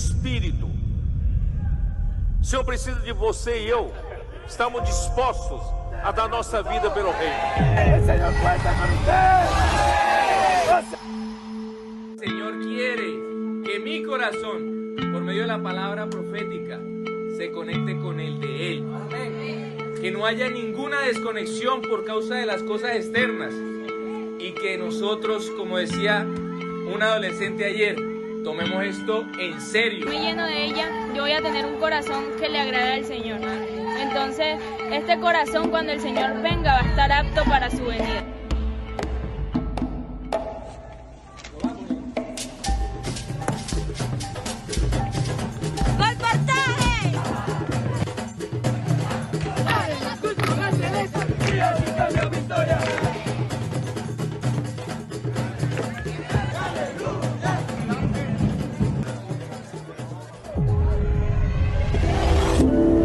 Espírito. O Senhor precisa de você e eu. Estamos dispostos a dar nossa vida pelo Reino. Señor, cuenta con usted. Señor quiere que mi corazón, por medio de la palabra profética, se conecte con el de Él. Amén. Que no haya ninguna desconexión por causa de las cosas externas. Y que nosotros, como decía un adolescente ayer, tomemos esto en serio. Me lleno de ella, yo voy a tener un corazón que le agrade al Señor. Entonces, este corazón cuando el Señor venga va a estar apto para su venida.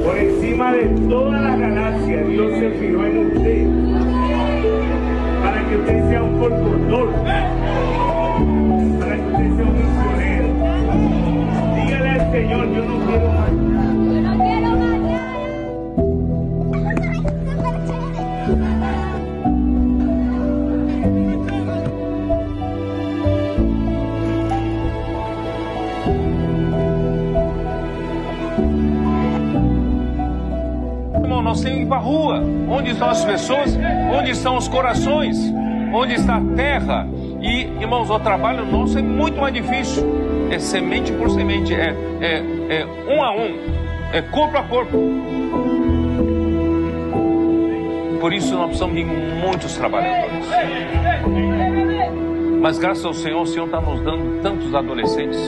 Por encima de toda la galaxia, Dios se fijó en usted para que usted sea un conductor, para que usted sea un misionero. Dígale al Señor, yo no quiero más. Yo no quiero más. Nós temos que ir para a rua. Onde estão as pessoas? Onde estão os corações? Onde está a terra? E, irmãos, o trabalho nosso é muito mais difícil. É semente por semente, é um a um, é corpo a corpo. Por isso nós precisamos de muitos trabalhadores. Mas graças ao Senhor, o Senhor está nos dando tantos adolescentes.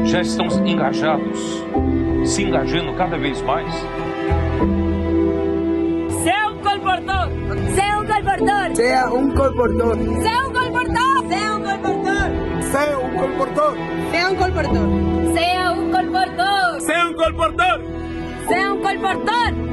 Já estão engajados, se engajando cada vez mais. Sea un colportor. Sea un colportor. Sea un colportor. Sea un colportor. Sea un colportor. Sea un colportor. Sea un colportor. Sea un colportor. Sea un colportor. Sea un colportor.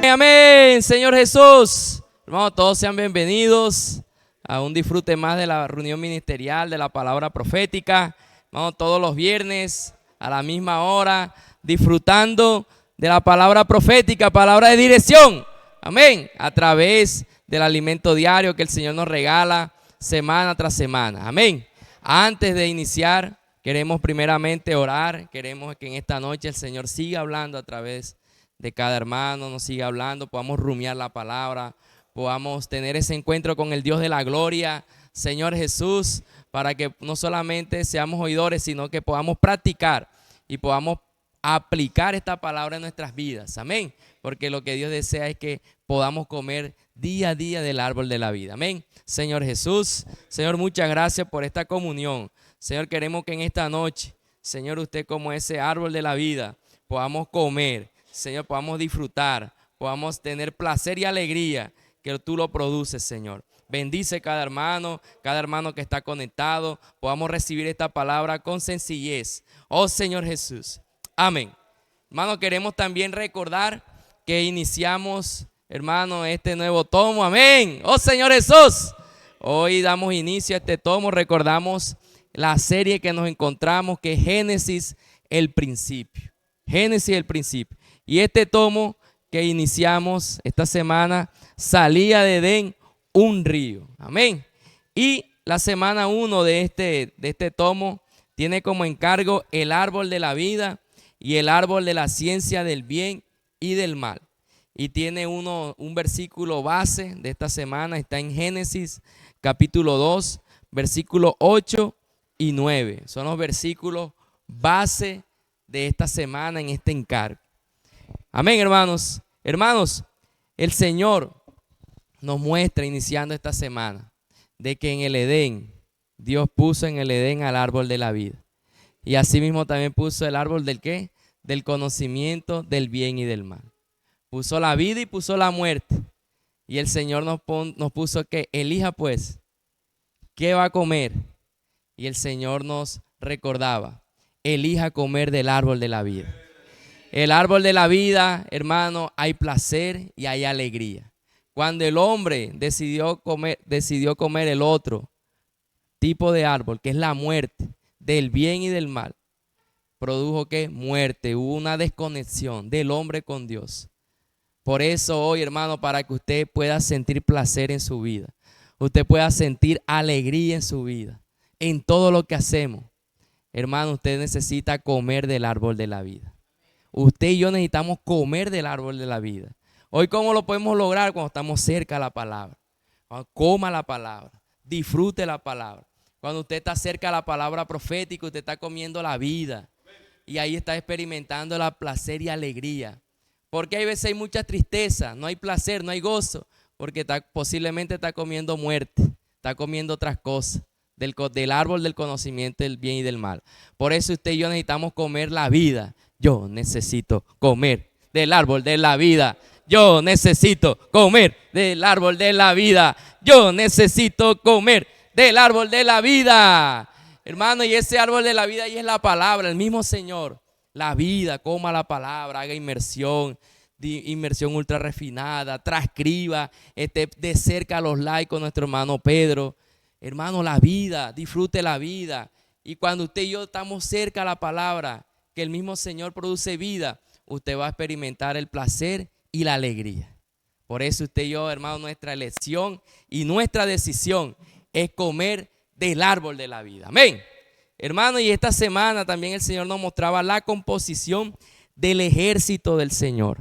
Amén, Señor Jesús. Hermanos, todos sean bienvenidos a un disfrute más de la reunión ministerial, de la palabra profética. Vamos todos los viernes a la misma hora, disfrutando de la palabra profética, palabra de dirección. Amén, a través del alimento diario que el Señor nos regala semana tras semana. Amén. Antes de iniciar, queremos primeramente orar. Queremos que en esta noche el Señor siga hablando a través de cada hermano, nos siga hablando, podamos rumiar la palabra, podamos tener ese encuentro con el Dios de la gloria, Señor Jesús, para que no solamente seamos oidores, sino que podamos practicar y podamos aplicar esta palabra en nuestras vidas. Amén. Porque lo que Dios desea es que podamos comer día a día del árbol de la vida. Amén. Señor Jesús, Señor, muchas gracias por esta comunión. Señor, queremos que en esta noche, Señor, usted como ese árbol de la vida, podamos comer. Señor, podamos disfrutar, podamos tener placer y alegría que tú lo produces, Señor. Bendice cada hermano que está conectado, podamos recibir esta palabra con sencillez. Oh Señor Jesús, amén. Hermano, queremos también recordar que iniciamos, hermano, este nuevo tomo, amén. Oh Señor Jesús, hoy damos inicio a este tomo, recordamos la serie que nos encontramos, que es Génesis, el principio. Génesis, el principio. Y este tomo que iniciamos esta semana, salía de Edén un río. Amén. Y la semana 1 de este tomo tiene como encargo el árbol de la vida y el árbol de la ciencia del bien y del mal. Y tiene un versículo base de esta semana, está en Génesis capítulo 2, versículos 8 y 9. Son los versículos base de esta semana en este encargo. Amén, hermanos. Hermanos, el Señor nos muestra iniciando esta semana de que en el Edén, Dios puso en el Edén al árbol de la vida. Y asimismo también puso el árbol del ¿qué? Del conocimiento del bien y del mal. Puso la vida y puso la muerte. Y el Señor nos puso que elija pues, ¿qué va a comer? Y el Señor nos recordaba, elija comer del árbol de la vida. El árbol de la vida, hermano, hay placer y hay alegría. Cuando el hombre decidió comer el otro tipo de árbol, que es la muerte, del bien y del mal, produjo que muerte, hubo una desconexión del hombre con Dios. Por eso hoy, hermano, para que usted pueda sentir placer en su vida, usted pueda sentir alegría en su vida, en todo lo que hacemos, hermano, usted necesita comer del árbol de la vida. Usted y yo necesitamos comer del árbol de la vida. Hoy, ¿cómo lo podemos lograr? Cuando estamos cerca de la palabra. Cuando coma la palabra, disfrute la palabra. Cuando usted está cerca de la palabra profética, usted está comiendo la vida. Y ahí está experimentando la placer y alegría. Porque hay veces hay mucha tristeza, no hay placer, no hay gozo. Porque posiblemente está comiendo muerte, está comiendo otras cosas. Del árbol del conocimiento del bien y del mal. Por eso usted y yo necesitamos comer la vida. Yo necesito comer del árbol de la vida. Yo necesito comer del árbol de la vida. Yo necesito comer del árbol de la vida. Hermano, y ese árbol de la vida ahí es la palabra, el mismo Señor. La vida, coma la palabra, haga inmersión ultra refinada, transcriba de cerca los likes con nuestro hermano Pedro. Hermano, la vida, disfrute la vida. Y cuando usted y yo estamos cerca a la palabra, que el mismo Señor produce vida, usted va a experimentar el placer y la alegría. Por eso usted y yo, hermano, nuestra elección y nuestra decisión es comer del árbol de la vida. Amén. Hermano, y esta semana también el Señor nos mostraba la composición del ejército del Señor,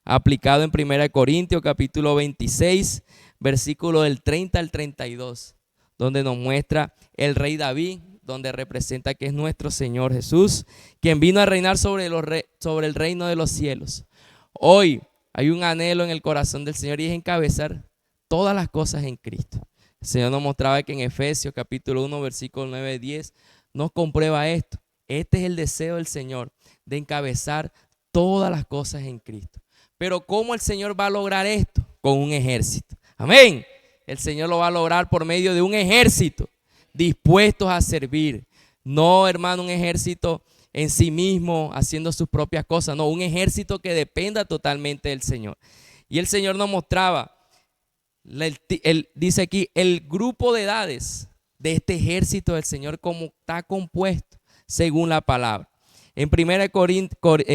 aplicado en 1 Corintios capítulo 26, versículo del 30 al 32, donde nos muestra el rey David, donde representa que es nuestro Señor Jesús, quien vino a reinar sobre el reino de los cielos. Hoy hay un anhelo en el corazón del Señor y es encabezar todas las cosas en Cristo. El Señor nos mostraba que en Efesios capítulo 1, versículo 9 y 10, nos comprueba esto. Este es el deseo del Señor, de encabezar todas las cosas en Cristo. Pero ¿cómo el Señor va a lograr esto? Con un ejército. Amén. El Señor lo va a lograr por medio de un ejército dispuestos a servir. No, hermano, un ejército en sí mismo haciendo sus propias cosas. No, un ejército que dependa totalmente del Señor. Y el Señor nos mostraba, dice aquí, el grupo de edades de este ejército del Señor, como está compuesto según la palabra. En 1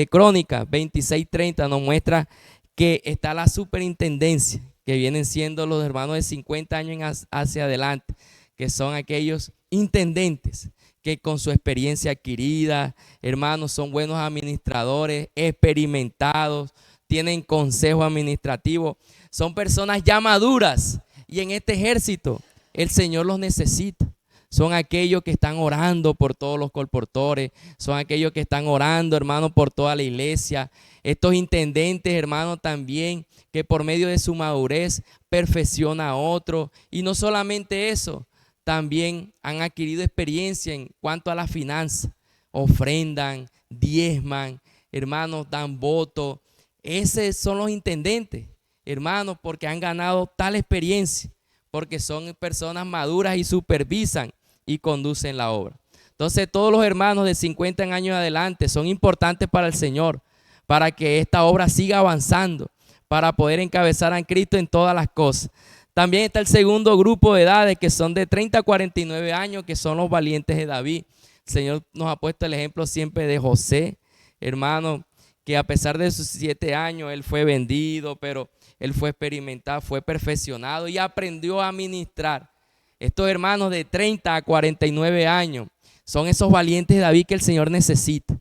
Crónicas 26:30 nos muestra que está la superintendencia, que vienen siendo los hermanos de 50 años hacia adelante, que son aquellos intendentes que con su experiencia adquirida, hermanos, son buenos administradores, experimentados, tienen consejo administrativo, son personas ya maduras, y en este ejército el Señor los necesita. Son aquellos que están orando por todos los colportores, son aquellos que están orando, hermano, por toda la iglesia. Estos intendentes, hermano, también que por medio de su madurez perfecciona a otros. Y no solamente eso, también han adquirido experiencia en cuanto a la finanza. Ofrendan, diezman, hermanos, dan voto. Esos son los intendentes, hermanos, porque han ganado tal experiencia, porque son personas maduras y supervisan y conducen la obra. Entonces todos los hermanos de 50 años adelante son importantes para el Señor, para que esta obra siga avanzando, para poder encabezar a Cristo en todas las cosas. También está el segundo grupo de edades, que son de 30 a 49 años, que son los valientes de David. El Señor nos ha puesto el ejemplo siempre de José, hermano, que a pesar de sus 7 años, él fue vendido, pero él fue experimentado, fue perfeccionado y aprendió a ministrar. Estos hermanos de 30 a 49 años son esos valientes de David que el Señor necesita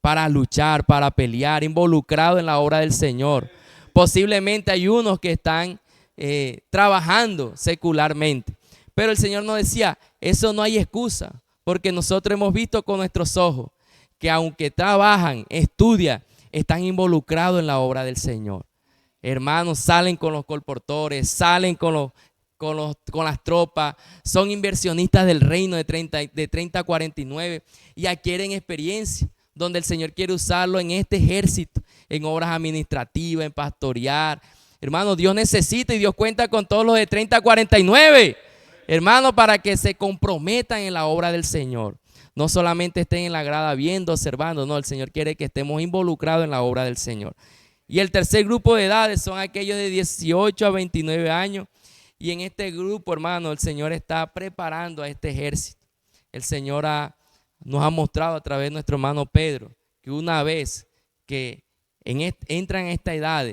para luchar, para pelear, involucrados en la obra del Señor. Posiblemente hay unos que están trabajando secularmente, pero el Señor nos decía, eso no hay excusa, porque nosotros hemos visto con nuestros ojos que aunque trabajan, estudian, están involucrados en la obra del Señor. Hermanos, salen con los colportores, salen con las tropas, son inversionistas del reino de 30 a 49 y adquieren experiencia, donde el Señor quiere usarlo en este ejército, en obras administrativas, en pastorear, Hermano, Dios necesita y Dios cuenta con todos los de 30 a 49. Hermano, para que se comprometan en la obra del Señor. No solamente estén en la grada viendo, observando, no, el Señor quiere que estemos involucrados en la obra del Señor. Y el tercer grupo de edades son aquellos de 18 a 29 años. Y en este grupo, hermano, el Señor está preparando a este ejército. El Señor nos ha mostrado a través de nuestro hermano Pedro que una vez que entran en esta edad,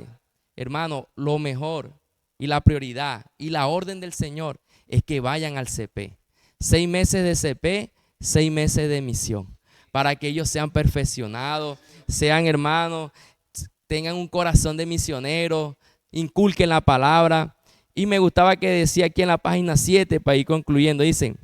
hermano, lo mejor y la prioridad y la orden del Señor es que vayan al CP. 6 meses de CP, 6 meses de misión, para que ellos sean perfeccionados, sean hermanos, tengan un corazón de misionero, inculquen la palabra. Y me gustaba que decía aquí en la página 7, para ir concluyendo, dicen,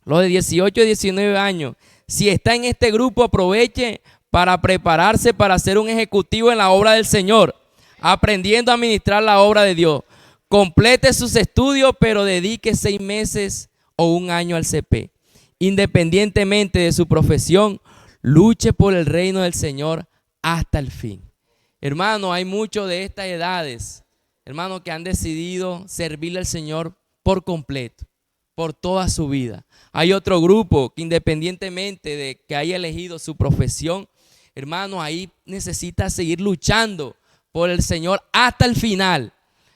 los de 18 a 19 años, si está en este grupo, aproveche para prepararse para ser un ejecutivo en la obra del Señor, aprendiendo a administrar la obra de Dios. Complete sus estudios, pero dedique 6 meses o 1 año al CP. Independientemente de su profesión, luche por el reino del Señor hasta el fin. Hermano, hay muchos de estas edades, hermanos, que han decidido servirle al Señor por completo, por toda su vida. Hay otro grupo que independientemente de que haya elegido su profesión, hermano, ahí necesita seguir luchando por el Señor hasta el final.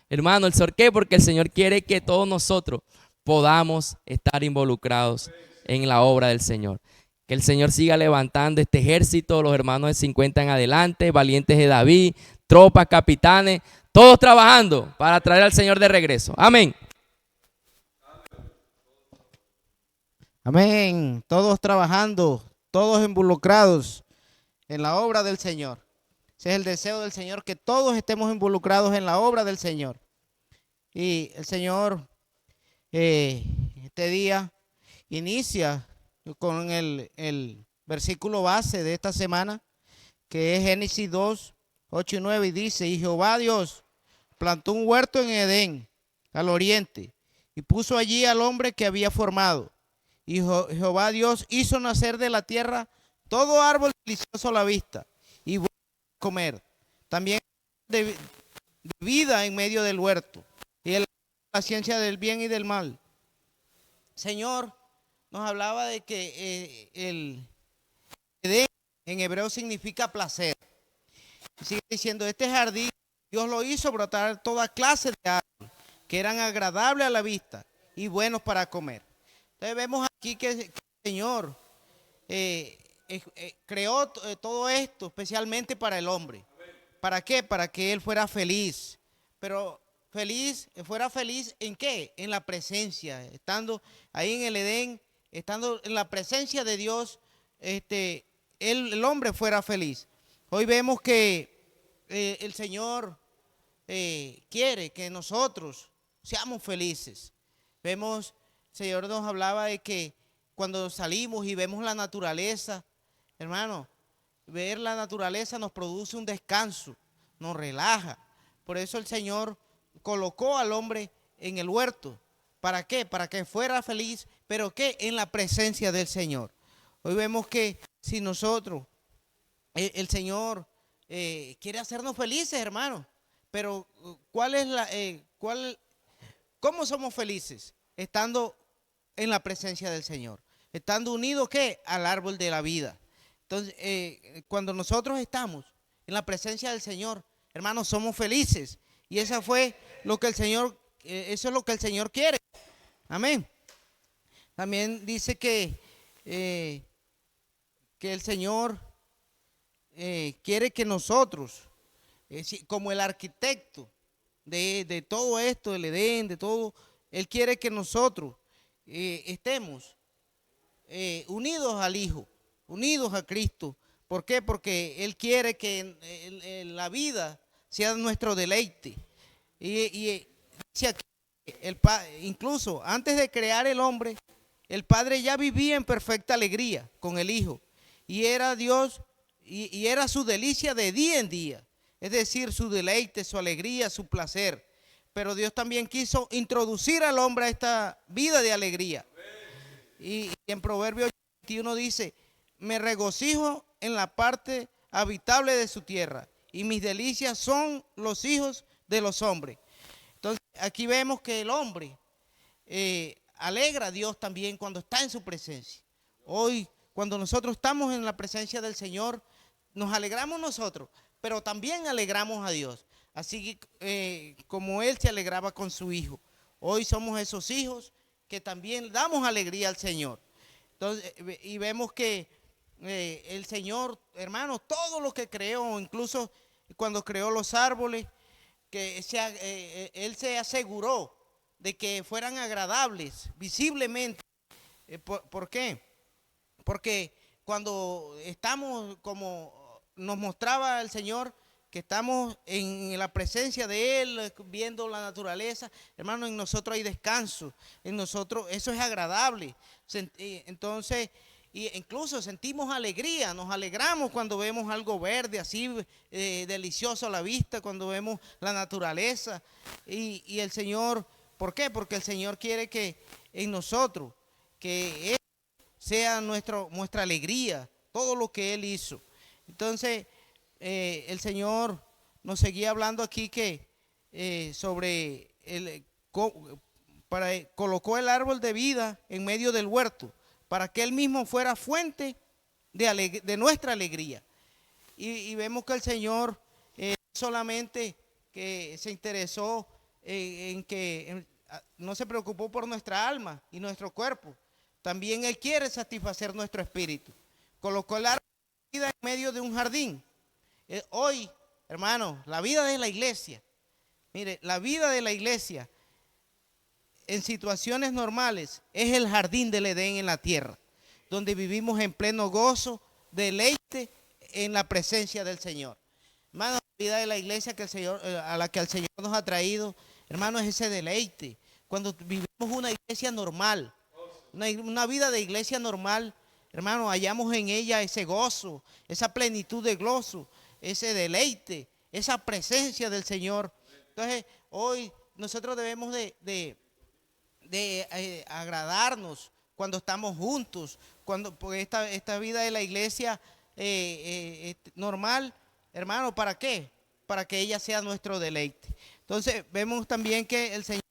Hermano, ¿por qué? Porque el Señor quiere que todos nosotros podamos estar involucrados en la obra del Señor. Que el Señor siga levantando este ejército, los hermanos de 50 en adelante, valientes de David, tropas, capitanes, todos trabajando para traer al Señor de regreso. Amén. Amén. Todos trabajando, todos involucrados en la obra del Señor. Ese es el deseo del Señor, que todos estemos involucrados en la obra del Señor. Y el Señor este día inicia con el versículo base de esta semana, que es Génesis 2, 8 y 9, y dice: y Jehová Dios plantó un huerto en Edén, al oriente, y puso allí al hombre que había formado. Y Jehová Dios hizo nacer de la tierra todo árbol delicioso a la vista y bueno a comer, también de vida en medio del huerto, y la ciencia del bien y del mal. Señor nos hablaba de que el Edén en hebreo significa placer. Y sigue diciendo, este jardín Dios lo hizo brotar toda clase de árboles que eran agradables a la vista y buenos para comer. Entonces vemos aquí que el Señor creó todo esto especialmente para el hombre. ¿Para qué? Para que él fuera feliz. Pero fuera feliz ¿en qué? En la presencia, estando ahí en el Edén, estando en la presencia de Dios, el hombre fuera feliz. Hoy vemos que el Señor quiere que nosotros seamos felices. Vemos, el Señor nos hablaba de que cuando salimos y vemos la naturaleza, hermano, ver la naturaleza nos produce un descanso, nos relaja. Por eso el Señor colocó al hombre en el huerto. ¿Para qué? Para que fuera feliz, pero ¿qué? En la presencia del Señor. Hoy vemos que si nosotros, el Señor quiere hacernos felices, hermano, pero ¿cómo somos felices? Estando en la presencia del Señor, estando unidos ¿qué? Al árbol de la vida. Entonces, cuando nosotros estamos en la presencia del Señor, hermanos, somos felices. Y eso fue lo que el Señor, eso es lo que el Señor quiere. Amén. También dice que el Señor quiere que nosotros, como el arquitecto de todo esto, del Edén, de todo, Él quiere que nosotros estemos unidos al Hijo, unidos a Cristo. ¿Por qué? Porque Él quiere que la vida sea nuestro deleite. Y dice aquí, incluso antes de crear el hombre, el Padre ya vivía en perfecta alegría con el Hijo. Y era Dios, y era su delicia de día en día. Es decir, su deleite, su alegría, su placer. Pero Dios también quiso introducir al hombre a esta vida de alegría. Y en Proverbios 21 dice, me regocijo en la parte habitable de su tierra, y mis delicias son los hijos de los hombres. Entonces, aquí vemos que el hombre alegra a Dios también cuando está en su presencia. Hoy, cuando nosotros estamos en la presencia del Señor, nos alegramos nosotros, pero también alegramos a Dios. Así que como Él se alegraba con su Hijo, hoy somos esos hijos que también damos alegría al Señor. Entonces, y vemos que el Señor, hermanos, todo lo que creó, incluso cuando creó los árboles, que Él se aseguró de que fueran agradables visiblemente. ¿Por qué? Porque cuando estamos, como nos mostraba el Señor, que estamos en la presencia de Él, viendo la naturaleza, hermano, en nosotros hay descanso, en nosotros eso es agradable. Entonces, incluso sentimos alegría, nos alegramos cuando vemos algo verde, así delicioso a la vista, cuando vemos la naturaleza. Y el Señor, ¿por qué? Porque el Señor quiere que en nosotros, que Él sea nuestra alegría, todo lo que Él hizo. Entonces, el Señor nos seguía hablando aquí que sobre colocó el árbol de vida en medio del huerto para que Él mismo fuera fuente de nuestra alegría. Y vemos que el Señor solamente que se interesó en que no se preocupó por nuestra alma y nuestro cuerpo. También Él quiere satisfacer nuestro espíritu. Colocó el árbol de vida en medio de un jardín. Hoy, hermano, la vida de la iglesia, mire, la vida de la iglesia en situaciones normales es el jardín del Edén en la tierra, donde vivimos en pleno gozo, deleite en la presencia del Señor. Hermano, la vida de la iglesia que el Señor, a la que el Señor nos ha traído, hermano, es ese deleite. Cuando vivimos una iglesia normal, una vida de iglesia normal, hermano, hallamos en ella ese gozo, esa plenitud de gozo, ese deleite, esa presencia del Señor. Entonces, hoy nosotros debemos de agradarnos cuando estamos juntos, porque esta vida de la iglesia normal, hermano, ¿para qué? Para que ella sea nuestro deleite. Entonces, vemos también que el Señor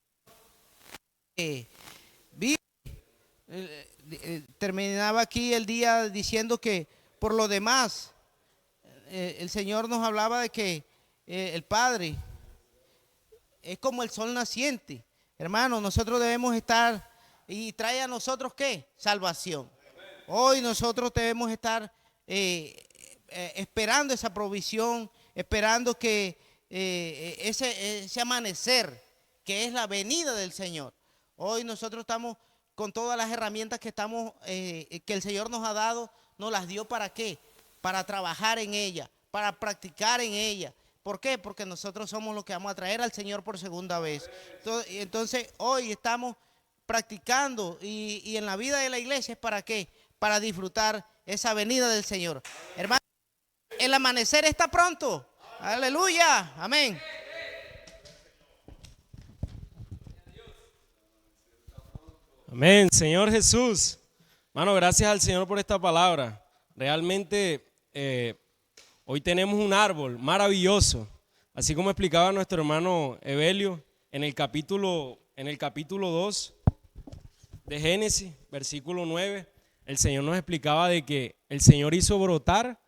terminaba aquí el día diciendo que por lo demás, el Señor nos hablaba de que el Padre es como el sol naciente. Hermano, nosotros debemos estar, y trae a nosotros ¿qué? Salvación. Hoy nosotros debemos estar esperando esa provisión, esperando que ese amanecer, que es la venida del Señor. Hoy nosotros estamos con todas las herramientas que el Señor nos ha dado, nos las dio ¿para qué? Para trabajar en ella, para practicar en ella. ¿Por qué? Porque nosotros somos los que vamos a traer al Señor por segunda vez. Entonces hoy estamos practicando y en la vida de la iglesia es ¿para qué? Para disfrutar esa venida del Señor. Hermano, el amanecer está pronto. Aleluya, amén. Amén, Señor Jesús. Hermano, gracias al Señor por esta palabra. Realmente hoy tenemos un árbol maravilloso, así como explicaba nuestro hermano Evelio en el capítulo 2 de Génesis, versículo 9, el Señor nos explicaba de que el Señor hizo brotar,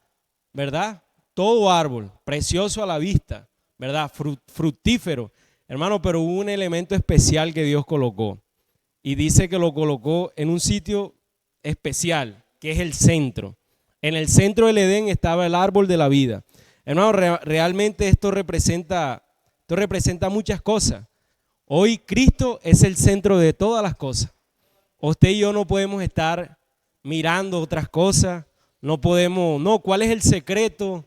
¿verdad? Todo árbol, precioso a la vista, ¿verdad? Fructífero, hermano, pero hubo un elemento especial que Dios colocó y dice que lo colocó en un sitio especial, que es el centro. En el centro del Edén estaba el árbol de la vida. Hermano, realmente esto representa muchas cosas. Hoy Cristo es el centro de todas las cosas. Usted y yo no podemos estar mirando otras cosas, ¿cuál es el secreto?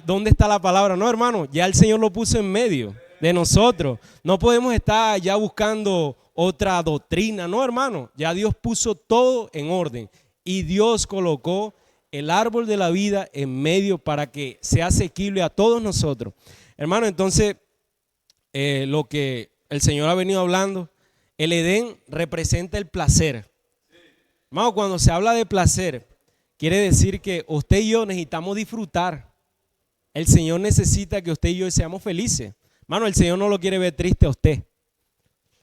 ¿Dónde está la palabra? No, hermano, ya el Señor lo puso en medio de nosotros. No podemos estar ya buscando otra doctrina, no, hermano, ya Dios puso todo en orden y Dios colocó el árbol de la vida en medio para que sea asequible a todos nosotros. Hermano, entonces, lo que el Señor ha venido hablando, el Edén representa el placer. Hermano, cuando se habla de placer, quiere decir que usted y yo necesitamos disfrutar. El Señor necesita que usted y yo seamos felices. Hermano, el Señor no lo quiere ver triste a usted.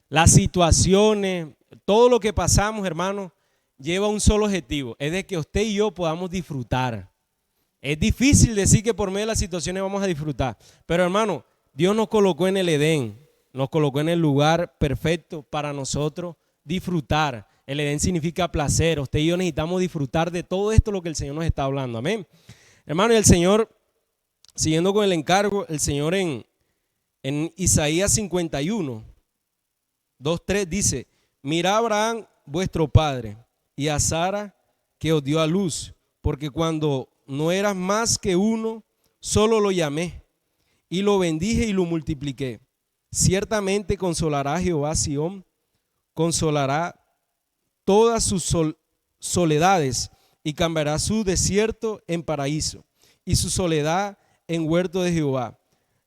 Las situaciones, todo lo que pasamos, hermano, lleva un solo objetivo, es de que usted y yo podamos disfrutar. Es difícil decir que por medio de las situaciones vamos a disfrutar, pero hermano, Dios nos colocó en el Edén, nos colocó en el lugar perfecto para nosotros disfrutar. El Edén significa placer. Usted y yo necesitamos disfrutar de todo esto, lo que el Señor nos está hablando. Amén. Hermano, y el Señor, siguiendo con el encargo, el Señor en Isaías 51, 2:3 dice: mirad a Abraham vuestro padre y a Sara que os dio a luz, porque cuando no eras más que uno, solo lo llamé y lo bendije y lo multipliqué. Ciertamente consolará Jehová a Sión, consolará todas sus soledades y cambiará su desierto en paraíso y su soledad en huerto de Jehová.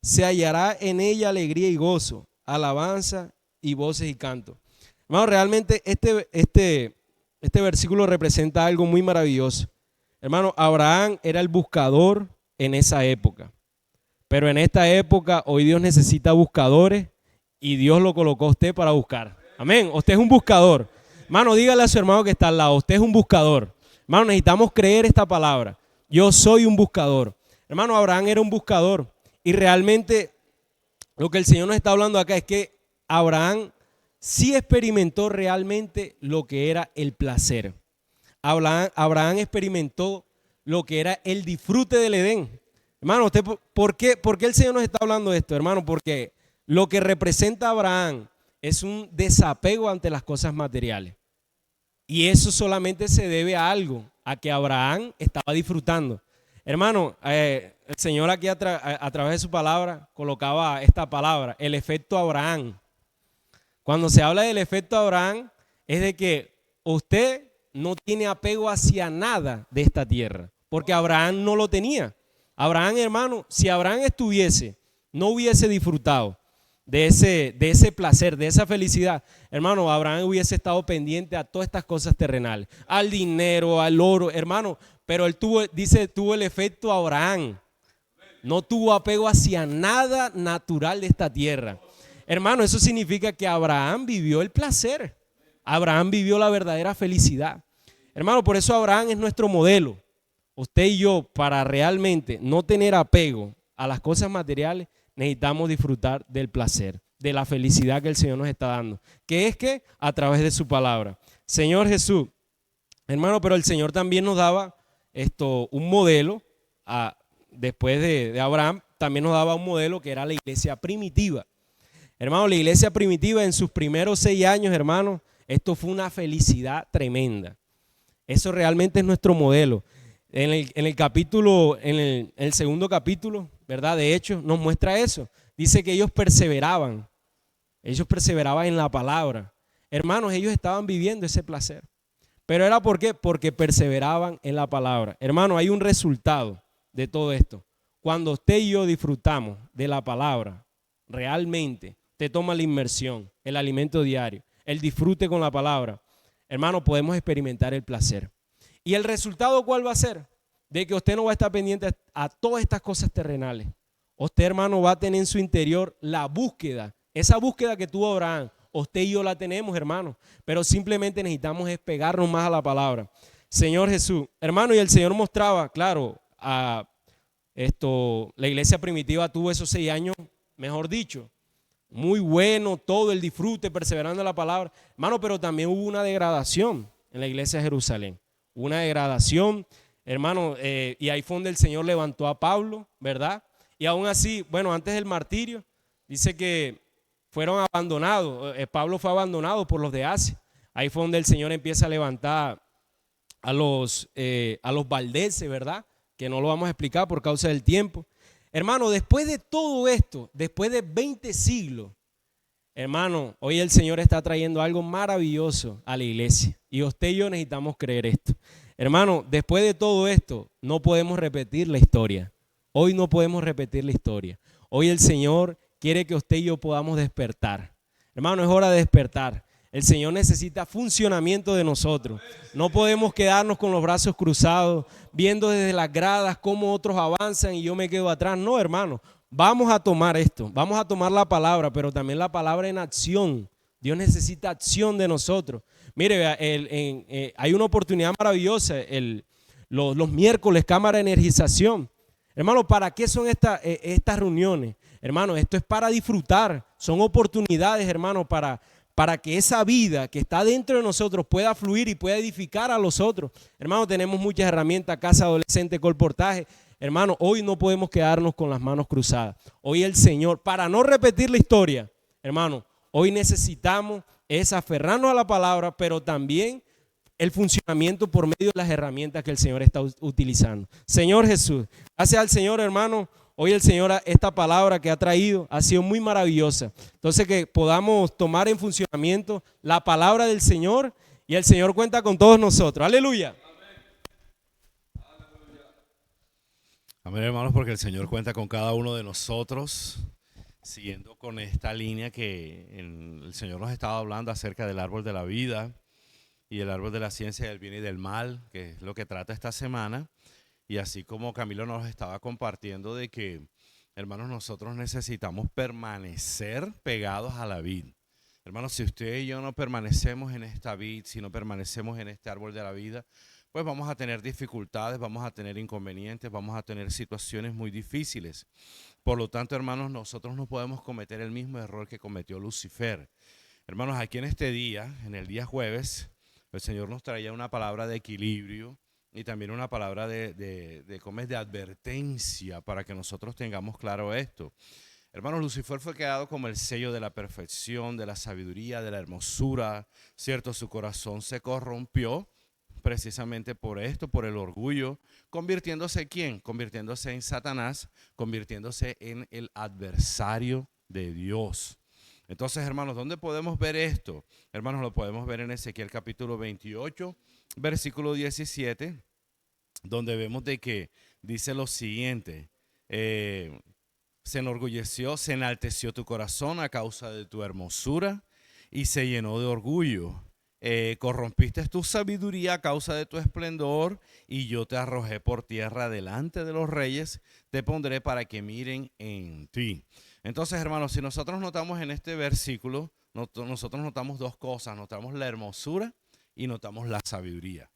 Se hallará en ella alegría y gozo, alabanza y voces y canto. Hermano, realmente este versículo representa algo muy maravilloso. Hermano, Abraham era el buscador en esa época. Pero en esta época, hoy Dios necesita buscadores y Dios lo colocó a usted para buscar. Amén. Usted es un buscador. Hermano, dígale a su hermano que está al lado, usted es un buscador. Hermano, necesitamos creer esta palabra. Yo soy un buscador. Hermano, Abraham era un buscador. Y realmente lo que el Señor nos está hablando acá es que Abraham sí experimentó realmente lo que era el placer. Abraham experimentó lo que era el disfrute del Edén. Hermano, ¿por qué el Señor nos está hablando de esto, hermano? Porque lo que representa a Abraham es un desapego ante las cosas materiales. Y eso solamente se debe a algo, a que Abraham estaba disfrutando. Hermano, el Señor aquí a través de su palabra colocaba esta palabra, el efecto Abraham. Cuando se habla del efecto Abraham, es de que usted no tiene apego hacia nada de esta tierra, porque Abraham no lo tenía. Abraham, hermano, si Abraham no hubiese disfrutado de ese placer, de esa felicidad, hermano, Abraham hubiese estado pendiente a todas estas cosas terrenales, al dinero, al oro, hermano, pero él tuvo el efecto Abraham. No tuvo apego hacia nada natural de esta tierra. Hermano, eso significa que Abraham vivió el placer. Abraham vivió la verdadera felicidad. Hermano, por eso Abraham es nuestro modelo. Usted y yo, para realmente no tener apego a las cosas materiales, necesitamos disfrutar del placer, de la felicidad que el Señor nos está dando. Que es que a través de su palabra. Señor Jesús, hermano, pero el Señor también nos daba un modelo. Después de Abraham, también nos daba un modelo que era la iglesia primitiva. Hermano, la iglesia primitiva en sus primeros 6 años, hermano, esto fue una felicidad tremenda. Eso realmente es nuestro modelo. En el segundo capítulo, ¿verdad? De Hechos, nos muestra eso. Dice que ellos perseveraban en la palabra. Hermanos, ellos estaban viviendo ese placer. Pero ¿era por qué? Porque perseveraban en la palabra. Hermano, hay un resultado de todo esto. Cuando usted y yo disfrutamos de la palabra, realmente, te toma la inmersión, el alimento diario, el disfrute con la palabra, hermano, podemos experimentar el placer. ¿Y el resultado cuál va a ser? De que usted no va a estar pendiente a todas estas cosas terrenales. Usted, hermano, va a tener en su interior la búsqueda, esa búsqueda que tuvo Abraham. Usted y yo la tenemos, hermano, pero simplemente necesitamos pegarnos más a la palabra. Señor Jesús, hermano, y el Señor mostraba, claro, la iglesia primitiva tuvo esos 6 años, mejor dicho, muy bueno, todo el disfrute, perseverando en la palabra, hermano, pero también hubo una degradación en la iglesia de Jerusalén, una degradación, hermano, y ahí fue donde el Señor levantó a Pablo, ¿verdad? Y aún así, bueno, antes del martirio, dice que fueron abandonados, Pablo fue abandonado por los de Asia. Ahí fue donde el Señor empieza a levantar a los valdenses, ¿verdad? Que no lo vamos a explicar por causa del tiempo. Hermano, después de todo esto, después de 20 siglos, hermano, hoy el Señor está trayendo algo maravilloso a la iglesia. Y usted y yo necesitamos creer esto. Hermano, después de todo esto, no podemos repetir la historia. Hoy no podemos repetir la historia. Hoy el Señor quiere que usted y yo podamos despertar. Hermano, es hora de despertar. El Señor necesita funcionamiento de nosotros. No podemos quedarnos con los brazos cruzados, viendo desde las gradas cómo otros avanzan y yo me quedo atrás. No, hermano, vamos a tomar esto, vamos a tomar la palabra, pero también la palabra en acción. Dios necesita acción de nosotros. Mire, vea, hay una oportunidad maravillosa, los miércoles, cámara de energización. Hermano, ¿para qué son estas reuniones? Hermano, esto es para disfrutar, son oportunidades, hermano, para que esa vida que está dentro de nosotros pueda fluir y pueda edificar a los otros. Hermano, tenemos muchas herramientas, casa adolescente, colportaje. Hermano, hoy no podemos quedarnos con las manos cruzadas. Hoy el Señor, para no repetir la historia, hermano, hoy necesitamos aferrarnos a la palabra, pero también el funcionamiento por medio de las herramientas que el Señor está utilizando. Señor Jesús, gracias al Señor, hermano. Hoy el Señor, esta palabra que ha traído ha sido muy maravillosa. Entonces que podamos tomar en funcionamiento la palabra del Señor y el Señor cuenta con todos nosotros. Aleluya. Amén, hermanos, porque el Señor cuenta con cada uno de nosotros, siguiendo con esta línea que el Señor nos estaba hablando acerca del árbol de la vida y el árbol de la ciencia del bien y del mal, que es lo que trata esta semana. Y así como Camilo nos estaba compartiendo de que, hermanos, nosotros necesitamos permanecer pegados a la vid. Hermanos, si usted y yo no permanecemos en esta vid, si no permanecemos en este árbol de la vida, pues vamos a tener dificultades, vamos a tener inconvenientes, vamos a tener situaciones muy difíciles. Por lo tanto, hermanos, nosotros no podemos cometer el mismo error que cometió Lucifer. Hermanos, aquí en este día, en el día jueves, el Señor nos traía una palabra de equilibrio y también una palabra de advertencia para que nosotros tengamos claro esto. Hermanos, Lucifer fue creado como el sello de la perfección, de la sabiduría, de la hermosura, ¿cierto? Su corazón se corrompió precisamente por esto, por el orgullo, convirtiéndose ¿quién? Convirtiéndose en Satanás, convirtiéndose en el adversario de Dios. Entonces, hermanos, ¿dónde podemos ver esto? Hermanos, lo podemos ver en Ezequiel capítulo 28, versículo 17, donde vemos de que dice lo siguiente: se enorgulleció, se enalteció tu corazón a causa de tu hermosura y se llenó de orgullo. Corrompiste tu sabiduría a causa de tu esplendor y yo te arrojé por tierra delante de los reyes, te pondré para que miren en ti. Entonces, hermanos, si nosotros notamos en este versículo, nosotros notamos dos cosas: notamos la hermosura y notamos la sabiduría.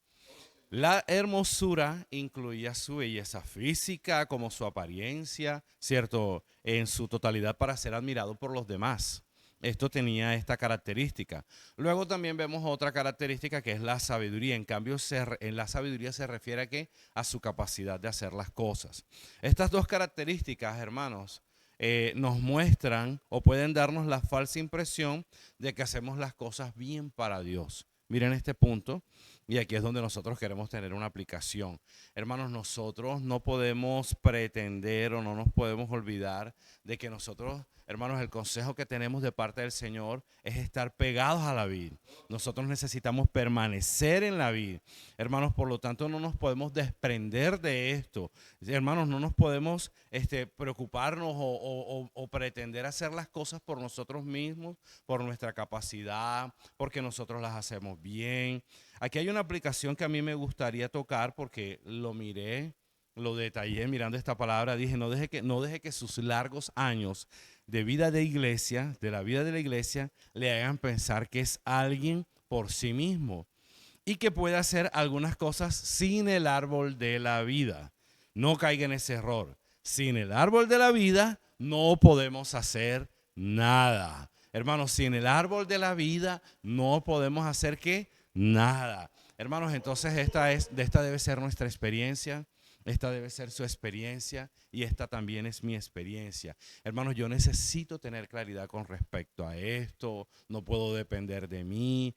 La hermosura incluía su belleza física, como su apariencia, ¿cierto? En su totalidad para ser admirado por los demás. Esto tenía esta característica. Luego también vemos otra característica que es la sabiduría. En cambio, en la sabiduría se refiere a ¿qué? A su capacidad de hacer las cosas. Estas dos características, hermanos, nos muestran o pueden darnos la falsa impresión de que hacemos las cosas bien para Dios. Miren este punto, y aquí es donde nosotros queremos tener una aplicación. Hermanos, nosotros no podemos pretender o no nos podemos olvidar de que nosotros, hermanos, el consejo que tenemos de parte del Señor es estar pegados a la vid. Nosotros necesitamos permanecer en la vid. Hermanos, por lo tanto, no nos podemos desprender de esto. Hermanos, no nos podemos preocuparnos o pretender hacer las cosas por nosotros mismos, por nuestra capacidad, porque nosotros las hacemos bien. Aquí hay una aplicación que a mí me gustaría tocar porque lo miré, lo detallé mirando esta palabra. Dije, no deje que sus largos años de vida de iglesia, de la vida de la iglesia, le hagan pensar que es alguien por sí mismo y que puede hacer algunas cosas sin el árbol de la vida. No caiga en ese error. Sin el árbol de la vida no podemos hacer nada. Hermanos, sin el árbol de la vida no podemos hacer ¿qué? Nada. Hermanos, entonces esta debe ser nuestra experiencia. Esta debe ser su experiencia y esta también es mi experiencia. Hermanos, yo necesito tener claridad con respecto a esto. No puedo depender de mí.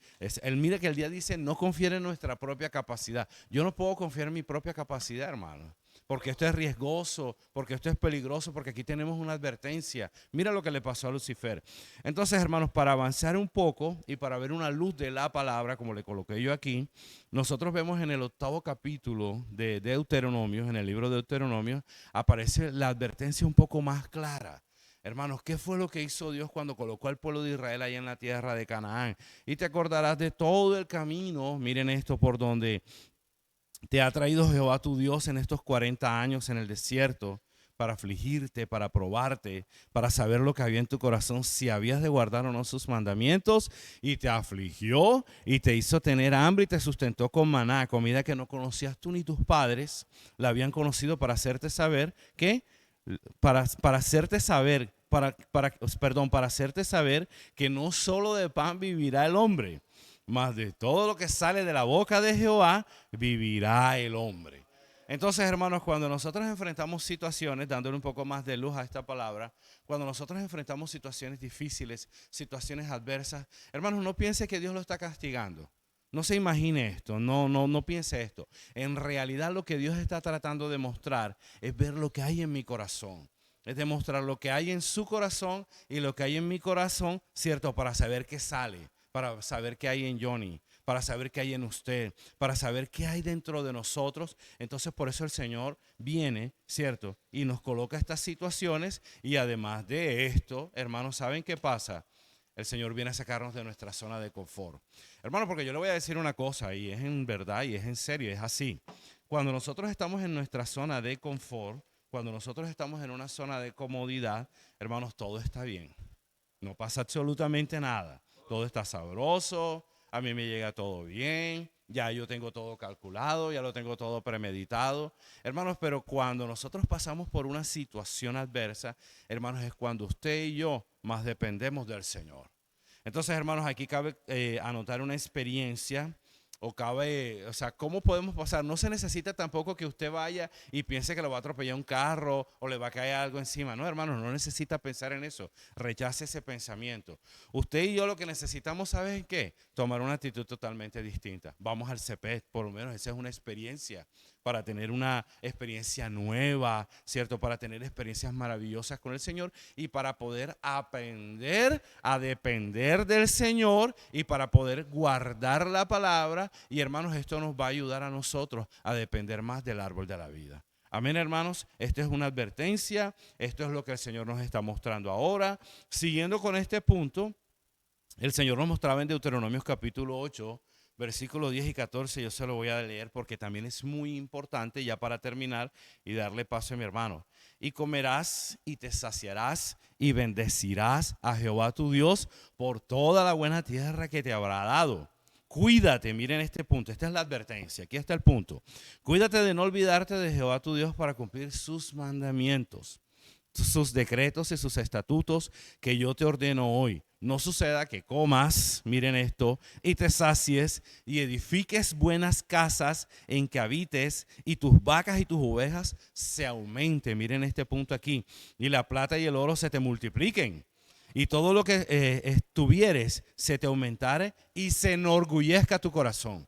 Mira que el día dice, no confiere en nuestra propia capacidad. Yo no puedo confiar en mi propia capacidad, hermano. Porque esto es riesgoso, porque esto es peligroso, porque aquí tenemos una advertencia. Mira lo que le pasó a Lucifer. Entonces, hermanos, para avanzar un poco y para ver una luz de la palabra, como le coloqué yo aquí, nosotros vemos en el 8º capítulo de Deuteronomio, en el libro de Deuteronomio, aparece la advertencia un poco más clara. Hermanos, ¿qué fue lo que hizo Dios cuando colocó al pueblo de Israel ahí en la tierra de Canaán? Y te acordarás de todo el camino, miren esto, por donde te ha traído Jehová tu Dios en estos 40 años en el desierto, para afligirte, para probarte, para saber lo que había en tu corazón, si habías de guardar o no sus mandamientos, y te afligió y te hizo tener hambre y te sustentó con maná, comida que no conocías tú ni tus padres, la habían conocido para hacerte saber que, para hacerte saber, para hacerte saber que no solo de pan vivirá el hombre, mas de todo lo que sale de la boca de Jehová vivirá el hombre. Entonces, hermanos, cuando nosotros enfrentamos situaciones, dándole un poco más de luz a esta palabra, cuando nosotros enfrentamos situaciones difíciles, situaciones adversas, hermanos, no piense que Dios lo está castigando. No se imagine esto, no piense esto. En realidad lo que Dios está tratando de mostrar es ver lo que hay en mi corazón. Es demostrar lo que hay en su corazón y lo que hay en mi corazón, ¿cierto? Para saber qué sale, para saber qué hay en Johnny, para saber qué hay en usted, para saber qué hay dentro de nosotros. Entonces por eso el Señor viene, ¿cierto? Y nos coloca estas situaciones, y además de esto, hermanos, ¿saben qué pasa? El Señor viene a sacarnos de nuestra zona de confort. Hermano, porque yo le voy a decir una cosa, y es en verdad, y es en serio, es así. Cuando nosotros estamos en nuestra zona de confort, cuando nosotros estamos en una zona de comodidad, hermanos, todo está bien. No pasa absolutamente nada. Todo está sabroso, a mí me llega todo bien, ya yo tengo todo calculado, ya lo tengo todo premeditado. Hermanos, pero cuando nosotros pasamos por una situación adversa, hermanos, es cuando usted y yo más dependemos del Señor. Entonces, hermanos, aquí cabe anotar una experiencia. ¿Cómo podemos pasar? No se necesita tampoco que usted vaya y piense que lo va a atropellar un carro o le va a caer algo encima. No, hermanos, no necesita pensar en eso. Rechace ese pensamiento. Usted y yo lo que necesitamos, ¿saben qué? Tomar una actitud totalmente distinta. Vamos al CEPET, por lo menos esa es una experiencia, para tener una experiencia nueva, ¿cierto? Para tener experiencias maravillosas con el Señor y para poder aprender a depender del Señor y para poder guardar la palabra. Y hermanos, esto nos va a ayudar a nosotros a depender más del árbol de la vida. Amén, hermanos. Esto es una advertencia. Esto es lo que el Señor nos está mostrando ahora. Siguiendo con este punto, el Señor nos mostraba en Deuteronomio capítulo 8, versículos 10 y 14, yo se lo voy a leer porque también es muy importante, ya para terminar y darle paso a mi hermano. Y comerás y te saciarás y bendecirás a Jehová tu Dios por toda la buena tierra que te habrá dado. Cuídate, miren este punto, esta es la advertencia, aquí está el punto. Cuídate de no olvidarte de Jehová tu Dios para cumplir sus mandamientos, sus decretos y sus estatutos que yo te ordeno hoy. No suceda que comas, miren esto, y te sacies y edifiques buenas casas en que habites y tus vacas y tus ovejas se aumenten. Miren este punto aquí. Y la plata y el oro se te multipliquen. Y todo lo que tuvieres se te aumentare y se enorgullezca tu corazón.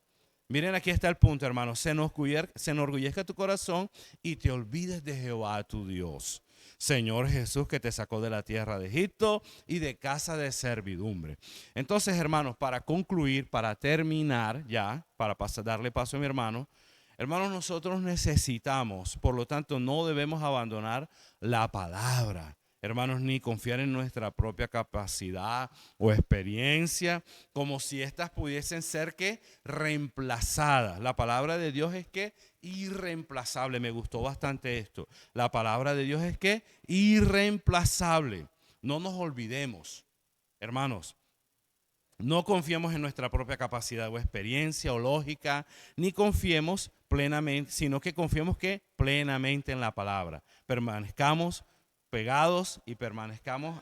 Miren, aquí está el punto, hermanos. Se enorgullezca tu corazón y te olvides de Jehová tu Dios. Señor Jesús, que te sacó de la tierra de Egipto y de casa de servidumbre. Entonces, hermanos, para concluir, para terminar ya, para darle paso a mi hermano, hermanos, nosotros necesitamos, por lo tanto, no debemos abandonar la palabra. Hermanos, ni confiar en nuestra propia capacidad o experiencia, como si éstas pudiesen ser que reemplazadas. La palabra de Dios es que irreemplazable. Me gustó bastante esto. La palabra de Dios es que irreemplazable. No nos olvidemos, hermanos. No confiemos en nuestra propia capacidad o experiencia o lógica, ni confiemos plenamente, sino que confiemos que plenamente en la palabra. Permanezcamos pegados y permanezcamos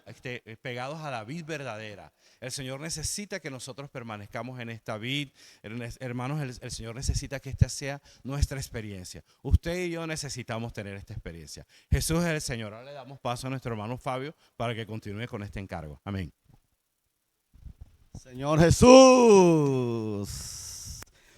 pegados a la vid verdadera. El Señor necesita que nosotros permanezcamos en esta vid. Hermanos, el Señor necesita que esta sea nuestra experiencia. Usted y yo necesitamos tener esta experiencia. Jesús es el Señor. Ahora le damos paso a nuestro hermano Fabio para que continúe con este encargo. Amén. Señor Jesús,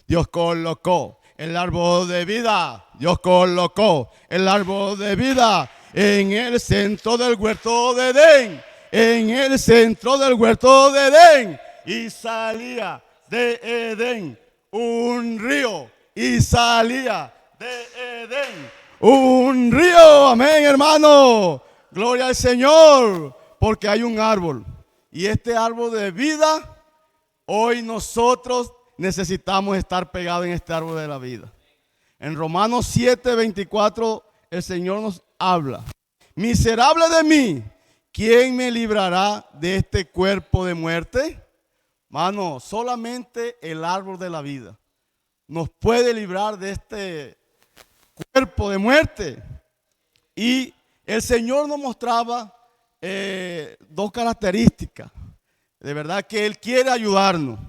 Dios colocó el árbol de vida. Dios colocó el árbol de vida en el centro del huerto de Edén. En el centro del huerto de Edén. Y salía de Edén un río. Y salía de Edén un río. Amén, hermano. Gloria al Señor. Porque hay un árbol. Y este árbol de vida, hoy nosotros necesitamos estar pegados en este árbol de la vida. En Romanos 7:24 el Señor nos habla. miserable de mí, ¿quién me librará de este cuerpo de muerte? Mano, solamente el árbol de la vida nos puede librar de este cuerpo de muerte. Y el Señor nos mostraba dos características. De verdad que Él quiere ayudarnos. El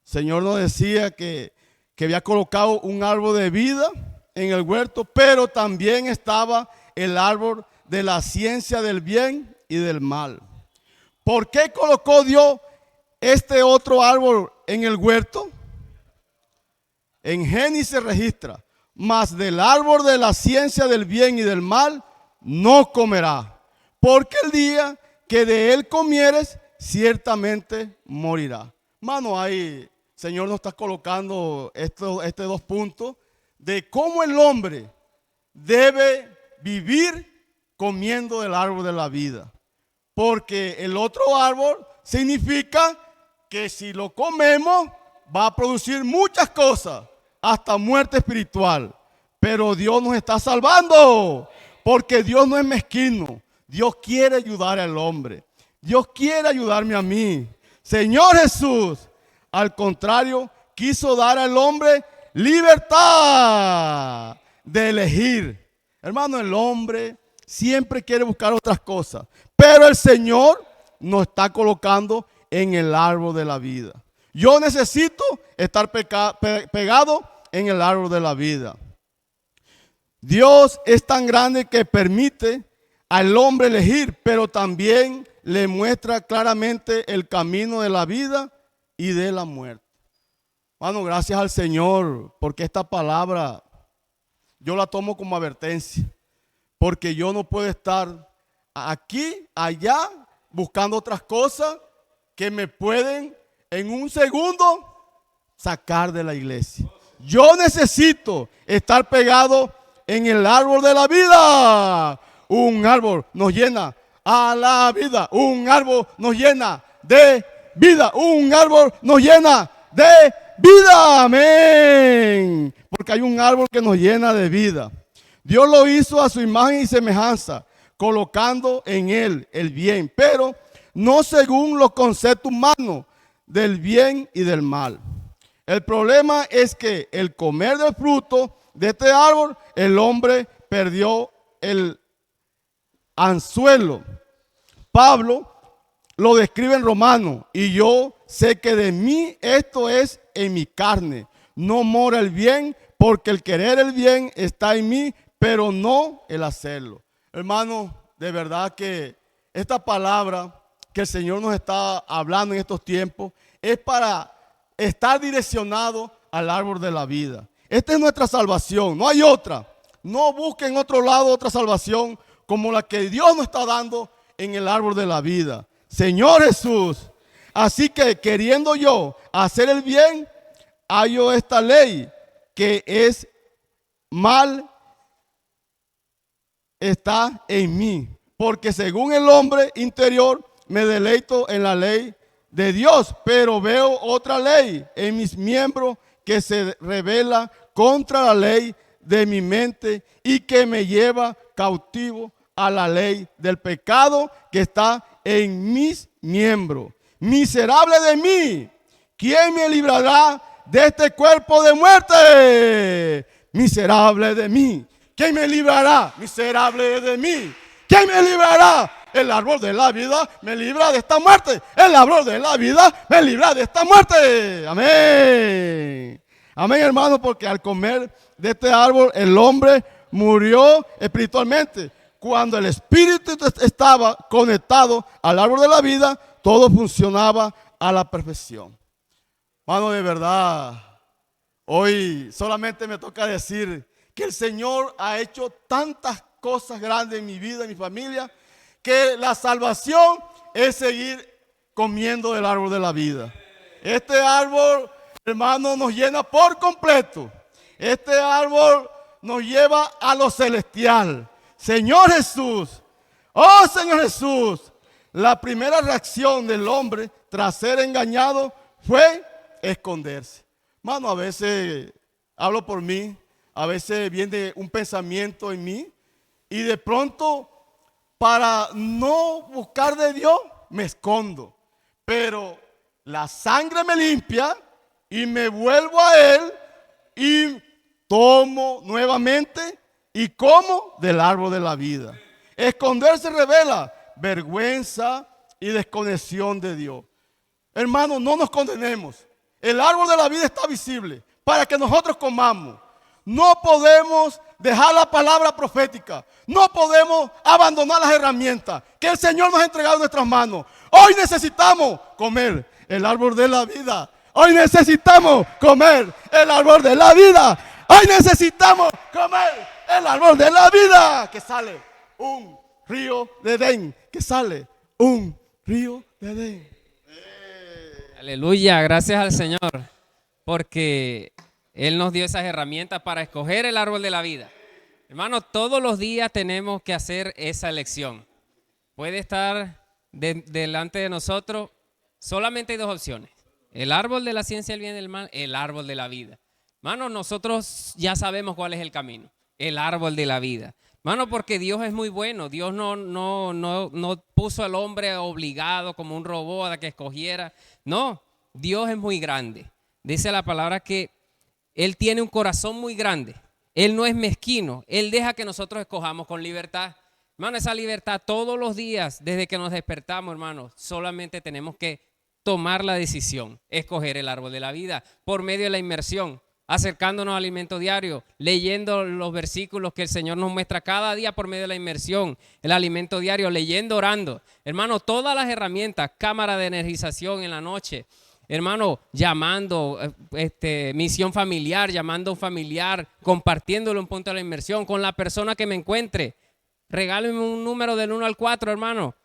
Señor nos decía que había colocado un árbol de vida en el huerto, pero también estaba el árbol de la ciencia del bien y del mal. ¿Por qué colocó Dios este otro árbol en el huerto? En Génesis registra: mas del árbol de la ciencia del bien y del mal no comerá, porque el día que de él comieres, ciertamente morirá. Mano, ahí Señor nos está colocando estos 2 puntos de cómo el hombre debe vivir comiendo del árbol de la vida. Porque el otro árbol significa que si lo comemos va a producir muchas cosas, hasta muerte espiritual. Pero Dios nos está salvando, porque Dios no es mezquino. Dios quiere ayudar al hombre. Dios quiere ayudarme a mí. Señor Jesús, al contrario, quiso dar al hombre libertad de elegir. Hermano, el hombre siempre quiere buscar otras cosas, pero el Señor nos está colocando en el árbol de la vida. Yo necesito estar pegado en el árbol de la vida. Dios es tan grande que permite al hombre elegir, pero también le muestra claramente el camino de la vida y de la muerte. Bueno, gracias al Señor, porque esta palabra yo la tomo como advertencia, porque yo no puedo estar aquí, allá, buscando otras cosas que me pueden en un segundo sacar de la iglesia. Yo necesito estar pegado en el árbol de la vida. Un árbol nos llena a la vida. Un árbol nos llena de vida. Un árbol nos llena de vida. Amén. Porque hay un árbol que nos llena de vida. Dios lo hizo a su imagen y semejanza, colocando en él el bien, pero no según los conceptos humanos del bien y del mal. El problema es que el comer del fruto de este árbol, el hombre perdió el anzuelo. Pablo lo describe en Romanos: y yo sé que de mí esto es en mi carne. No mora el bien, porque el querer el bien está en mí, pero no el hacerlo. Hermano, de verdad que esta palabra que el Señor nos está hablando en estos tiempos es para estar direccionado al árbol de la vida. Esta es nuestra salvación, no hay otra. No busquen en otro lado otra salvación como la que Dios nos está dando en el árbol de la vida. Señor Jesús, así que queriendo yo hacer el bien, hallo esta ley que es mal está en mí, porque según el hombre interior me deleito en la ley de Dios, pero veo otra ley en mis miembros que se revela contra la ley de mi mente y que me lleva cautivo a la ley del pecado que está en mis miembros. Miserable de mí, ¿quién me librará de este cuerpo de muerte? Miserable de mí, ¿quién me librará? Miserable de mí, ¿quién me librará? El árbol de la vida me libra de esta muerte. El árbol de la vida me libra de esta muerte. Amén. Amén, hermano, porque al comer de este árbol el hombre murió espiritualmente. Cuando el espíritu estaba conectado al árbol de la vida, todo funcionaba a la perfección. Hermano, de verdad, hoy solamente me toca decir que el Señor ha hecho tantas cosas grandes en mi vida, en mi familia, que la salvación es seguir comiendo del árbol de la vida. Este árbol, hermano, nos llena por completo. Este árbol nos lleva a lo celestial. Señor Jesús, oh Señor Jesús, la primera reacción del hombre tras ser engañado fue esconderse. Hermano, a veces hablo por mí, a veces viene un pensamiento en mí y de pronto para no buscar de Dios, me escondo. Pero la sangre me limpia y me vuelvo a Él y tomo nuevamente y como del árbol de la vida. Esconderse revela vergüenza y desconexión de Dios. Hermanos, no nos condenemos. El árbol de la vida está visible para que nosotros comamos. No podemos dejar la palabra profética. No podemos abandonar las herramientas que el Señor nos ha entregado en nuestras manos. Hoy necesitamos comer el árbol de la vida. Hoy necesitamos comer el árbol de la vida. Hoy necesitamos comer el árbol de la vida. Que sale un río de Edén. Que sale un río de Edén. Aleluya, gracias al Señor, porque Él nos dio esas herramientas para escoger el árbol de la vida. Hermano, todos los días tenemos que hacer esa elección. Puede estar delante de nosotros, solamente hay dos opciones. El árbol de la ciencia del bien y del mal, el árbol de la vida. Hermano, nosotros ya sabemos cuál es el camino, el árbol de la vida. Hermano, porque Dios es muy bueno. Dios no puso al hombre obligado como un robot a que escogiera. No, Dios es muy grande. Dice la palabra que Él tiene un corazón muy grande. Él no es mezquino. Él deja que nosotros escojamos con libertad. Hermano, esa libertad todos los días, desde que nos despertamos, hermano, solamente tenemos que tomar la decisión, escoger el árbol de la vida por medio de la inmersión, acercándonos al alimento diario, leyendo los versículos que el Señor nos muestra cada día por medio de la inmersión, el alimento diario, leyendo, orando. Hermano, todas las herramientas, cámara de energización en la noche, hermano, llamando, misión familiar, llamando a un familiar, compartiéndolo en punto de la inmersión con la persona que me encuentre. Regáleme un número del 1 al 4, hermano.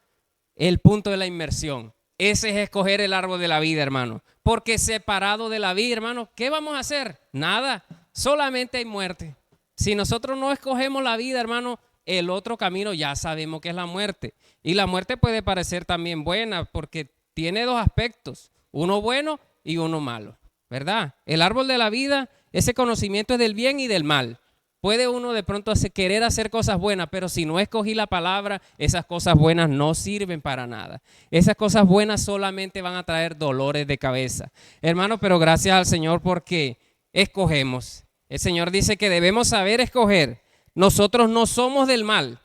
El punto de la inmersión. Ese es escoger el árbol de la vida, hermano. Porque separado de la vida, hermano, ¿qué vamos a hacer? Nada. Solamente hay muerte. Si nosotros no escogemos la vida, hermano, el otro camino ya sabemos que es la muerte. Y la muerte puede parecer también buena porque tiene dos aspectos. Uno bueno y uno malo, ¿verdad? El árbol de la vida, ese conocimiento es del bien y del mal. Puede uno de pronto querer hacer cosas buenas, pero si no escogí la palabra, esas cosas buenas no sirven para nada. Esas cosas buenas solamente van a traer dolores de cabeza. Hermano, pero gracias al Señor porque escogemos. El Señor dice que debemos saber escoger. Nosotros no somos del mal.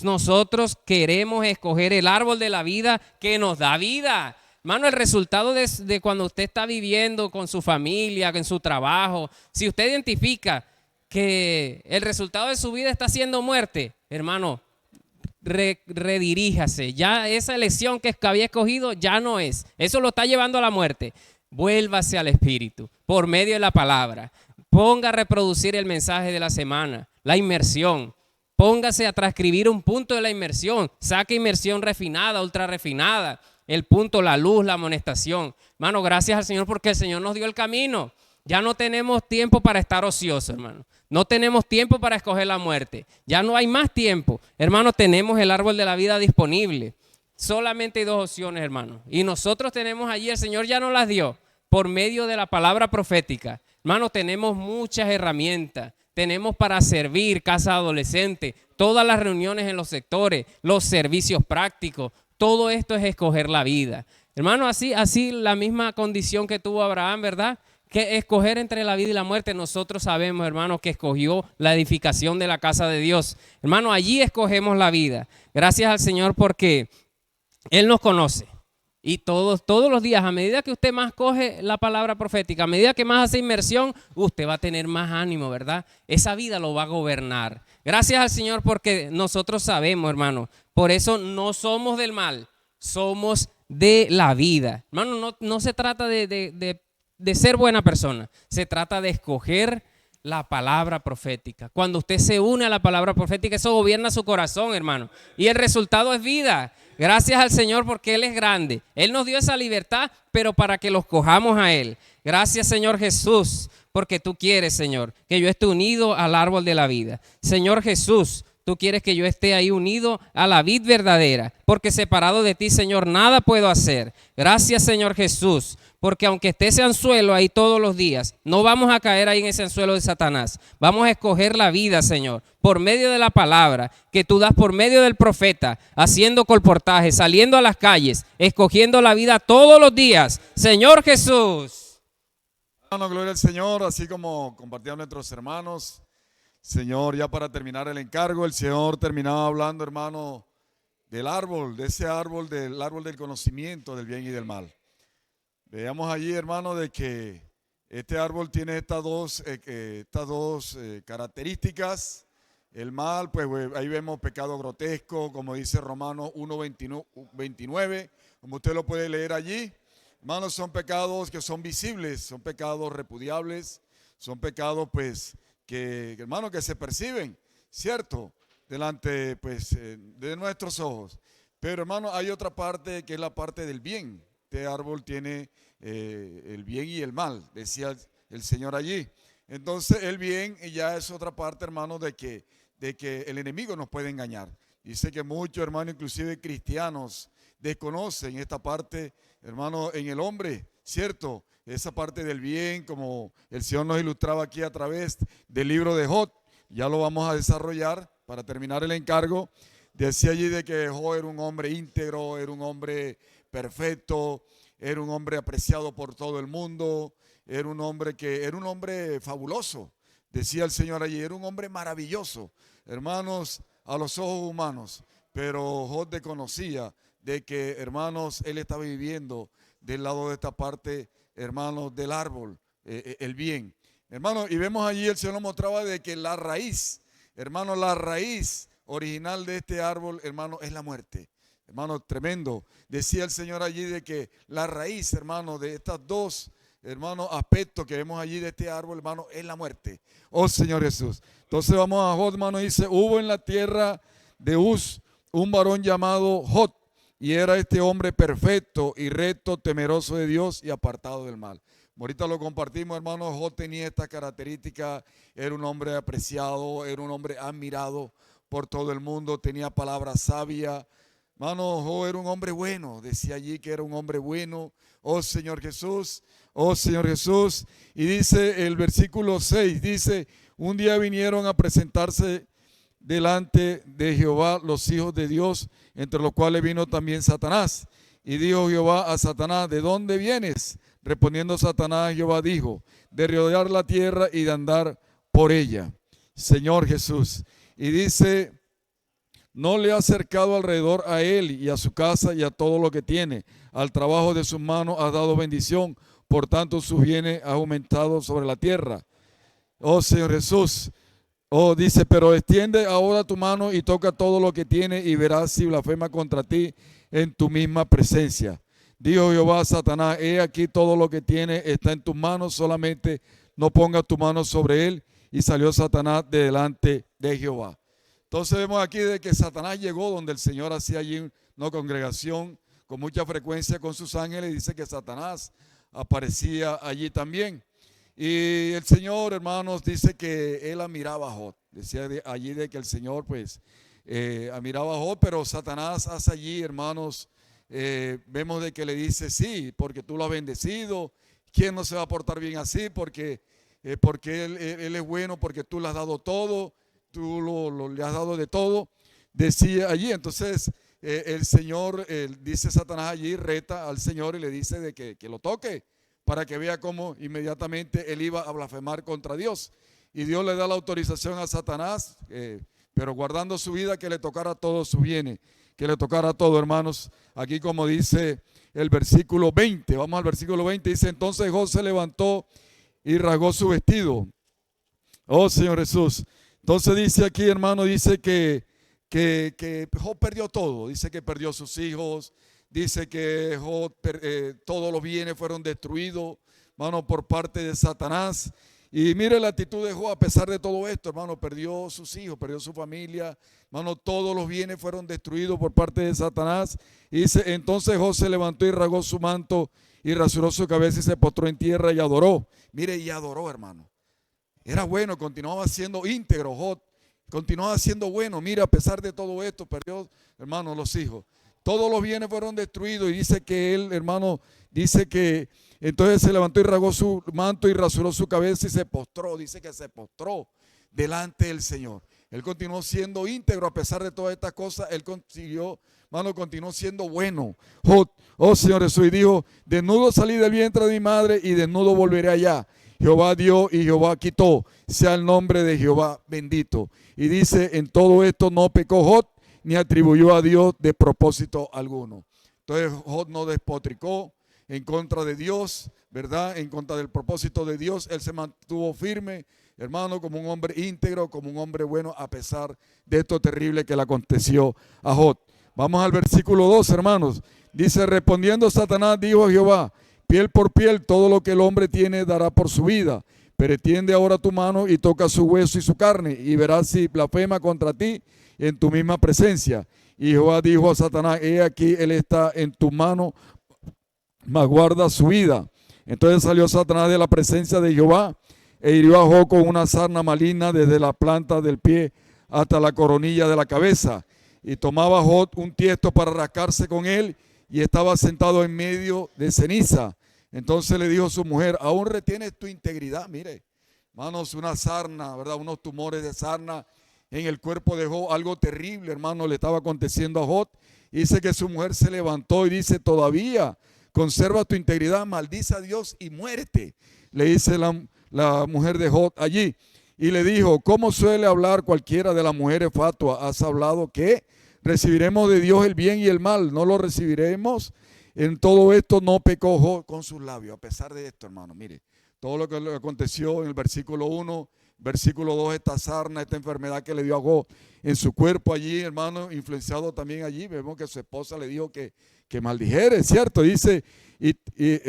Nosotros queremos escoger el árbol de la vida que nos da vida. Hermano, el resultado de cuando usted está viviendo con su familia, en su trabajo, si usted identifica que el resultado de su vida está siendo muerte, hermano, rediríjase. Ya esa elección que había escogido ya no es. Eso lo está llevando a la muerte. Vuélvase al Espíritu por medio de la palabra. Ponga a reproducir el mensaje de la semana, la inmersión. Póngase a transcribir un punto de la inmersión. Saque inmersión refinada, ultra refinada. El punto, la luz, la amonestación. Hermano, gracias al Señor porque el Señor nos dio el camino. Ya no tenemos tiempo para estar ociosos, hermano. No tenemos tiempo para escoger la muerte. Ya no hay más tiempo. Hermano, tenemos el árbol de la vida disponible. Solamente hay dos opciones, hermano. Y nosotros tenemos allí, el Señor ya nos las dio por medio de la palabra profética. Hermano, tenemos muchas herramientas. Tenemos para servir casa adolescente, todas las reuniones en los sectores, los servicios prácticos. Todo esto es escoger la vida. Hermano, así la misma condición que tuvo Abraham, ¿verdad? Que escoger entre la vida y la muerte. Nosotros sabemos, hermano, que escogió la edificación de la casa de Dios. Hermano, allí escogemos la vida. Gracias al Señor porque Él nos conoce. Y todos los días, a medida que usted más coge la palabra profética, a medida que más hace inmersión, usted va a tener más ánimo, ¿verdad? Esa vida lo va a gobernar. Gracias al Señor porque nosotros sabemos, hermano, por eso no somos del mal, somos de la vida. Hermano, no se trata de ser buena persona, se trata de escoger la palabra profética. Cuando usted se une a la palabra profética, eso gobierna su corazón, hermano. Y el resultado es vida. Gracias al Señor porque Él es grande. Él nos dio esa libertad, pero para que los cojamos a Él. Gracias, Señor Jesús, porque tú quieres, Señor, que yo esté unido al árbol de la vida. Señor Jesús, tú quieres que yo esté ahí unido a la vid verdadera, porque separado de ti, Señor, nada puedo hacer. Gracias, Señor Jesús, porque aunque esté ese anzuelo ahí todos los días, no vamos a caer ahí en ese anzuelo de Satanás. Vamos a escoger la vida, Señor, por medio de la palabra que tú das por medio del profeta, haciendo colportajes, saliendo a las calles, escogiendo la vida todos los días. Señor Jesús. Hermano, gloria al Señor, así como compartían nuestros hermanos. Señor, ya para terminar el encargo, el Señor terminaba hablando, hermano, del árbol, de ese árbol, del árbol del conocimiento del bien y del mal. Veamos allí, hermano, de que este árbol tiene estas dos características. El mal, pues ahí vemos pecado grotesco, como dice Romanos 1:29, como usted lo puede leer allí. Hermanos, son pecados que son visibles, son pecados repudiables, son pecados, pues, que, hermano, que se perciben, ¿cierto? Delante, pues, de nuestros ojos. Pero, hermano, hay otra parte que es la parte del bien. Este árbol tiene el bien y el mal, decía el Señor allí. Entonces, el bien ya es otra parte, hermano, de que el enemigo nos puede engañar. Dice que muchos, hermano, inclusive cristianos, desconocen esta parte, hermano, en el hombre, ¿cierto? Esa parte del bien, como el Señor nos ilustraba aquí a través del libro de Job. Ya lo vamos a desarrollar para terminar el encargo. Decía allí de que Job era un hombre íntegro, era un hombre perfecto, era un hombre apreciado por todo el mundo, era un hombre fabuloso. Decía el Señor allí, era un hombre maravilloso, hermanos, a los ojos humanos. Pero Job desconocía de que, hermanos, él estaba viviendo del lado de esta parte, hermanos, del árbol, el bien. Hermanos, y vemos allí, el Señor nos mostraba de que la raíz, hermanos, la raíz original de este árbol, hermano, es la muerte. Hermano, tremendo. Decía el Señor allí de que la raíz, hermano, de estas dos, hermano, aspectos que vemos allí de este árbol, hermano, es la muerte. Oh Señor Jesús. Entonces vamos a Job, hermano, dice, hubo en la tierra de Uz un varón llamado Job, y era este hombre perfecto y recto, temeroso de Dios y apartado del mal. Ahorita lo compartimos, hermano. Job tenía esta característica, era un hombre apreciado, era un hombre admirado por todo el mundo, tenía palabra sabia. Hermano, Job era un hombre bueno, decía allí que era un hombre bueno. Oh Señor Jesús, oh Señor Jesús. Y dice el versículo 6, dice, un día vinieron a presentarse delante de Jehová los hijos de Dios, entre los cuales vino también Satanás. Y dijo Jehová a Satanás, ¿de dónde vienes? Respondiendo Satanás, Jehová dijo, de rodear la tierra y de andar por ella. Señor Jesús. Y dice, no le ha acercado alrededor a él y a su casa y a todo lo que tiene. Al trabajo de sus manos ha dado bendición, por tanto sus bienes ha aumentado sobre la tierra. Oh Señor Jesús. Oh, dice, pero extiende ahora tu mano y toca todo lo que tiene y verás si blasfema contra ti en tu misma presencia. Dijo Jehová a Satanás, he aquí todo lo que tiene está en tus manos, solamente no pongas tu mano sobre él. Y salió Satanás de delante de Jehová. Entonces vemos aquí de que Satanás llegó donde el Señor hacía allí una congregación con mucha frecuencia con sus ángeles. Dice que Satanás aparecía allí también. Y el Señor, hermanos, dice que él admiraba a Job. Decía allí de que el Señor, pues, admiraba a Job, pero Satanás hace allí, hermanos, vemos de que le dice, sí, porque tú lo has bendecido. ¿Quién no se va a portar bien así? Porque él es bueno, porque tú le has dado todo, tú le has dado de todo. Decía allí, entonces, el Señor, dice Satanás allí, reta al Señor y le dice de que lo toque, para que vea cómo inmediatamente él iba a blasfemar contra Dios. Y Dios le da la autorización a Satanás, pero guardando su vida, que le tocara todo su bienes, que le tocara todo, hermanos. Aquí como dice el versículo 20, vamos al versículo 20, dice, entonces Job se levantó y rasgó su vestido. Oh Señor Jesús. Entonces dice aquí, hermano, dice que Job perdió todo. Dice que perdió sus hijos. Dice que Job, todos los bienes fueron destruidos, hermano, por parte de Satanás. Y mire la actitud de Job a pesar de todo esto, hermano. Perdió sus hijos, perdió su familia, hermano. Todos los bienes fueron destruidos por parte de Satanás. Y dice, entonces Job se levantó y rasgó su manto y rasuró su cabeza y se postró en tierra y adoró. Mire, y adoró, hermano. Era bueno, continuaba siendo íntegro Job. continuaba siendo bueno. Mira, a pesar de todo esto, perdió, hermano, los hijos. Todos los bienes fueron destruidos y dice que él, hermano, dice que entonces se levantó y rasgó su manto y rasuró su cabeza y se postró. Dice que se postró delante del Señor. Él continuó siendo íntegro a pesar de todas estas cosas. Él consiguió, hermano, continuó siendo bueno. Oh Señor Jesús, y dijo: desnudo salí del vientre de mi madre y desnudo volveré allá. Jehová dio y Jehová quitó. Sea el nombre de Jehová bendito. Y dice: en todo esto no pecó Job, ni atribuyó a Dios de propósito alguno. Entonces Job no despotricó en contra de Dios, ¿verdad? En contra del propósito de Dios. Él se mantuvo firme, hermano, como un hombre íntegro, como un hombre bueno, a pesar de esto terrible que le aconteció a Job. Vamos al versículo 2, hermanos. Dice: respondiendo Satanás, dijo a Jehová: piel por piel, todo lo que el hombre tiene dará por su vida. Pero extiende ahora tu mano y toca su hueso y su carne, y verás si blasfema contra ti en tu misma presencia. Y Jehová dijo a Satanás: he aquí, él está en tu mano, mas guarda su vida. Entonces salió Satanás de la presencia de Jehová e hirió a Job con una sarna maligna desde la planta del pie hasta la coronilla de la cabeza. Y tomaba Job un tiesto para rascarse con él, y estaba sentado en medio de ceniza. Entonces le dijo su mujer: ¿aún retienes tu integridad? Mire, hermanos, una sarna, ¿verdad? Unos tumores de sarna en el cuerpo de Job, algo terrible, hermano, le estaba aconteciendo a Job. Dice que su mujer se levantó y dice: todavía conserva tu integridad, maldice a Dios y muérete. Le dice la mujer de Job allí. Y le dijo: ¿cómo suele hablar cualquiera de las mujeres fatuas? ¿Has hablado qué? Recibiremos de Dios el bien y el mal, ¿no lo recibiremos? En todo esto no pecó Job con sus labios. A pesar de esto, hermano, mire, todo lo que le aconteció en el versículo 1, versículo 2, esta sarna, esta enfermedad que le dio a Job en su cuerpo allí, hermano, influenciado también allí. Vemos que su esposa le dijo que maldijere, ¿cierto? Dice, y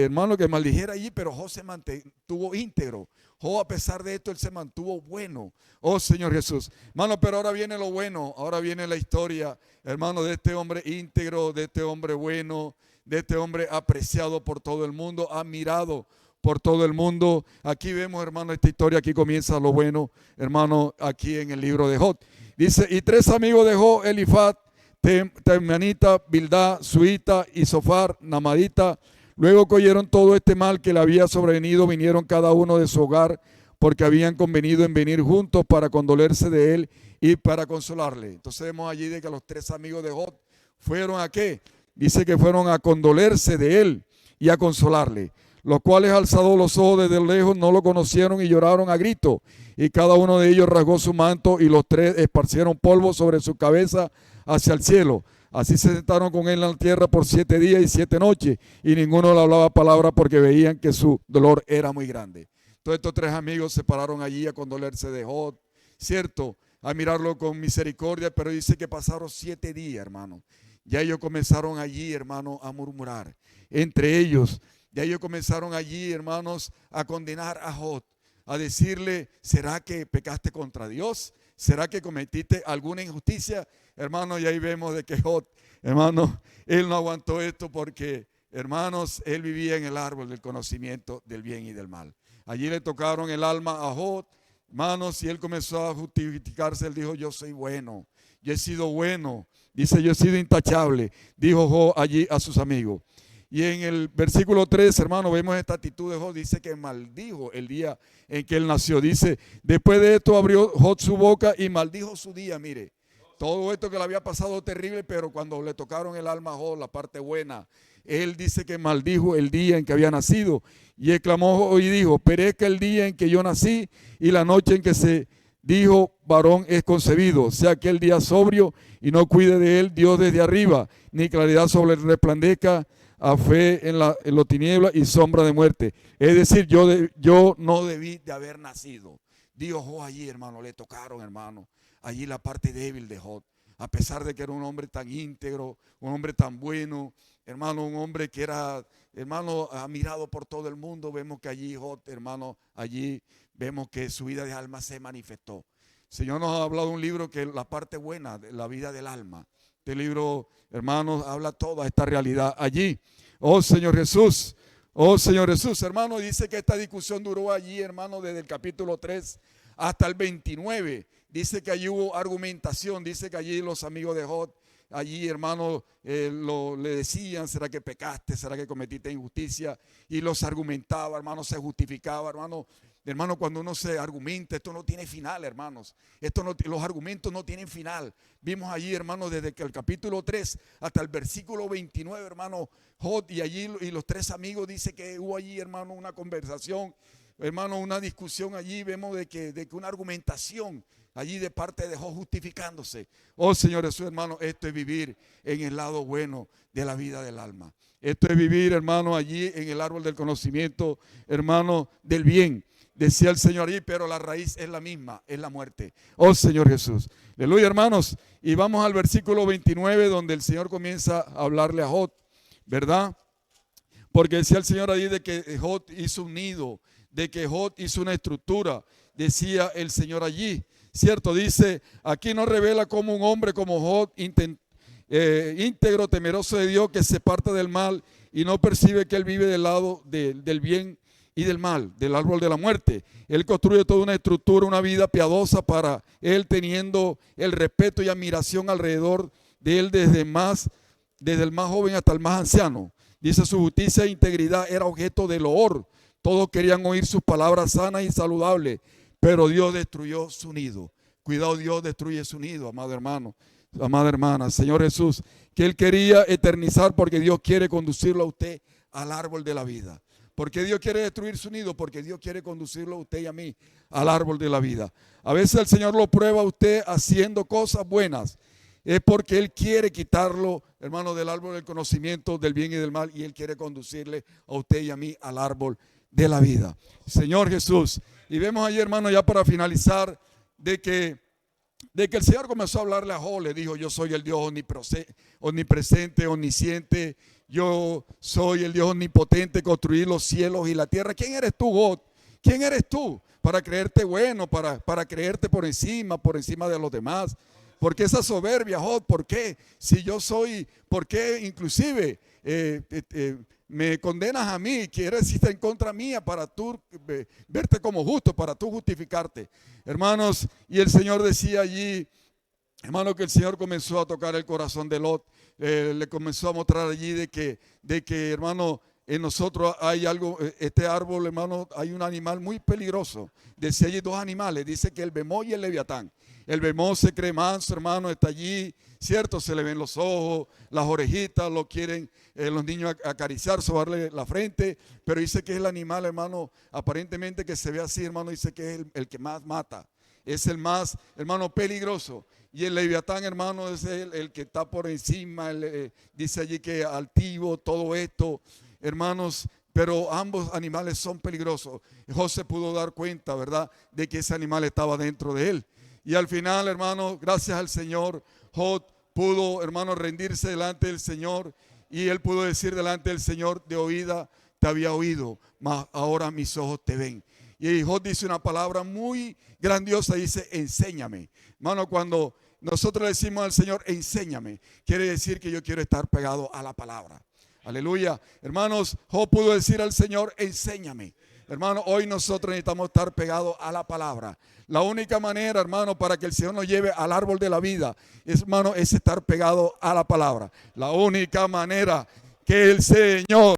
hermano, que maldijera allí, pero Job se mantuvo íntegro. Job, a pesar de esto, él se mantuvo bueno. Oh Señor Jesús. Hermano, pero ahora viene lo bueno, ahora viene la historia, hermano, de este hombre íntegro, de este hombre bueno, de este hombre apreciado por todo el mundo, admirado por todo el mundo. Aquí vemos, hermano, esta historia, aquí comienza lo bueno, hermano, aquí en el libro de Job. Dice: y tres amigos de Job, Elifaz, Temanita, Bildad, Suita y Sofar, Namadita, luego que oyeron todo este mal que le había sobrevenido, vinieron cada uno de su hogar, porque habían convenido en venir juntos para condolerse de él y para consolarle. Entonces vemos allí de que los tres amigos de Job fueron ¿a qué? Dice que fueron a condolerse de él y a consolarle, los cuales, alzados los ojos desde lejos, no lo conocieron y lloraron a grito, y cada uno de ellos rasgó su manto, y los tres esparcieron polvo sobre su cabeza hacia el cielo. Así se sentaron con él en la tierra por 7 días y 7 noches, y ninguno le hablaba palabra porque veían que su dolor era muy grande. Todos estos tres amigos se pararon allí a condolerse de Job, cierto, a mirarlo con misericordia, pero dice que pasaron 7 días, hermano. Ya ellos comenzaron allí, hermano, a murmurar entre ellos. Ya ellos comenzaron allí, hermanos, a condenar a Job, a decirle: ¿será que pecaste contra Dios? ¿Será que cometiste alguna injusticia? Hermano, y ahí vemos de que Job, hermano, él no aguantó esto porque, hermanos, él vivía en el árbol del conocimiento del bien y del mal. Allí le tocaron el alma a Job, hermanos, y él comenzó a justificarse. Él dijo: yo soy bueno, yo he sido bueno. Dice: yo he sido intachable, dijo Job allí a sus amigos. Y en el versículo 3, hermano, vemos esta actitud de Job. Dice que maldijo el día en que él nació. Dice: después de esto abrió Job su boca y maldijo su día. Mire, todo esto que le había pasado terrible, pero cuando le tocaron el alma a Job, la parte buena, él dice que maldijo el día en que había nacido. Y exclamó y dijo: perezca el día en que yo nací y la noche en que se dijo varón es concebido. Sea aquel día sobrio y no cuide de él Dios desde arriba, ni claridad sobre él resplandezca, a fe en lo tiniebla y sombra de muerte. Es decir, yo no debí de haber nacido. Dijo Job allí, hermano, le tocaron, hermano, allí la parte débil de Job. A pesar de que era un hombre tan íntegro, un hombre tan bueno, hermano, un hombre que era, hermano, admirado por todo el mundo. Vemos que allí Job, hermano, allí vemos que su vida de alma se manifestó. El Señor nos ha hablado de un libro que es la parte buena de la vida del alma. Este libro, hermanos, habla toda esta realidad allí. Oh Señor Jesús, hermano, dice que esta discusión duró allí, hermano, desde el capítulo 3 hasta el 29. dice que allí hubo argumentación, dice que allí los amigos de Job, allí hermano, le decían, ¿será que pecaste? ¿Será que cometiste injusticia? Y los argumentaba, hermano, se justificaba, hermano. Hermano, cuando uno se argumenta, esto no tiene final, hermanos. Los argumentos no tienen final. Vimos allí, hermano, desde que el capítulo 3 hasta el versículo 29, hermano, Job y allí y los tres amigos, dice que hubo allí, hermano, una conversación, hermano, una discusión allí. Vemos de que una argumentación allí de parte de Job justificándose. Oh Señor Jesús, hermano, esto es vivir en el lado bueno de la vida del alma. Esto es vivir, hermano, allí en el árbol del conocimiento, hermano, del bien. Decía el Señor allí, pero la raíz es la misma, es la muerte. Oh Señor Jesús. Aleluya, hermanos. Y vamos al versículo 29, donde el Señor comienza a hablarle a Job, ¿verdad? Porque decía el Señor allí de que Job hizo un nido, de que Job hizo una estructura. Decía el Señor allí, ¿cierto? Dice, aquí nos revela como un hombre como Job, íntegro, temeroso de Dios, que se aparta del mal y no percibe que él vive del lado del bien y del mal, del árbol de la muerte. Él construye toda una estructura, una vida piadosa para él, teniendo el respeto y admiración alrededor de él desde el más joven hasta el más anciano. Dice, su justicia e integridad era objeto de loor. Todos querían oír sus palabras sanas y saludables, pero Dios destruyó su nido. Cuidado, Dios destruye su nido, amado hermano, amada hermana. Señor Jesús, que Él quería eternizar, porque Dios quiere conducirlo a usted al árbol de la vida. ¿Por qué Dios quiere destruir su nido? Porque Dios quiere conducirlo a usted y a mí al árbol de la vida. A veces el Señor lo prueba a usted haciendo cosas buenas. Es porque Él quiere quitarlo, hermano, del árbol del conocimiento del bien y del mal, y Él quiere conducirle a usted y a mí al árbol de la vida. Señor Jesús. Y vemos ahí, hermano, ya para finalizar, de que el Señor comenzó a hablarle a Job. Le dijo, yo soy el Dios omnipresente, omnisciente. Yo soy el Dios omnipotente, construir los cielos y la tierra. ¿Quién eres tú, Job? ¿Quién eres tú para creerte bueno, para creerte por encima de los demás? ¿Por qué esa soberbia, Job? ¿Por qué? Si yo soy, ¿por qué inclusive me condenas a mí? ¿Quieres estar en contra mía para tú verte como justo, para tú justificarte? Hermanos, y el Señor decía allí, hermano, que el Señor comenzó a tocar el corazón de Lot. Le comenzó a mostrar allí de que hermano, en nosotros hay algo, este árbol, hermano, hay un animal muy peligroso. Decía allí dos animales, dice que el bemó y el leviatán. El bemó se cree manso, hermano, está allí, cierto, se le ven los ojos, las orejitas, lo quieren los niños acariciar, sobarle la frente, pero dice que es el animal, hermano, aparentemente que se ve así, hermano, dice que es el que más mata. Es el más, hermano, peligroso. Y el leviatán, hermano, es el que está por encima, dice allí que altivo, todo esto, hermanos, pero ambos animales son peligrosos. José pudo dar cuenta, ¿verdad?, de que ese animal estaba dentro de él. Y al final, hermano, gracias al Señor, Job pudo, hermano, rendirse delante del Señor, y él pudo decir delante del Señor, de oída te había oído, mas ahora mis ojos te ven. Y Job dice una palabra muy grandiosa, dice, enséñame. Hermano, cuando nosotros le decimos al Señor, enséñame, quiere decir que yo quiero estar pegado a la palabra. Aleluya. Hermanos, Job pudo decir al Señor, enséñame. Hermano, hoy nosotros necesitamos estar pegados a la palabra. La única manera, hermano, para que el Señor nos lleve al árbol de la vida, hermano, es estar pegado a la palabra. La única manera que el Señor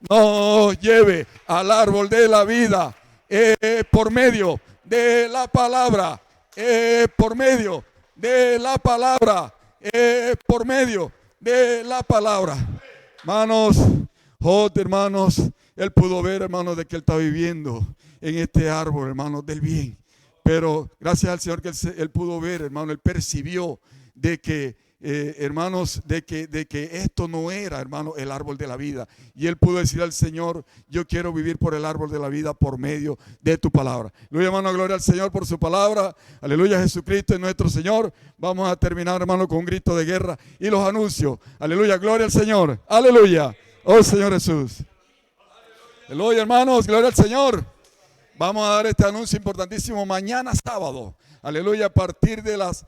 nos lleve al árbol de la vida es por medio de la palabra. Es por medio de la palabra. Es por medio de la palabra. Hermanos, Job, hermanos, él pudo ver, hermanos, de que él está viviendo en este árbol, hermanos, del bien. Pero gracias al Señor que él pudo ver, hermano, él percibió de que, hermanos, de que esto no era, hermano, el árbol de la vida. Y él pudo decir al Señor, yo quiero vivir por el árbol de la vida por medio de tu palabra. Aleluya, hermano, gloria al Señor por su palabra. Aleluya, Jesucristo es nuestro Señor. Vamos a terminar, hermano, con un grito de guerra y los anuncios. Aleluya, gloria al Señor. Aleluya. Oh, Señor Jesús. Aleluya, hermanos, gloria al Señor. Vamos a dar este anuncio importantísimo mañana sábado. Aleluya, a partir de las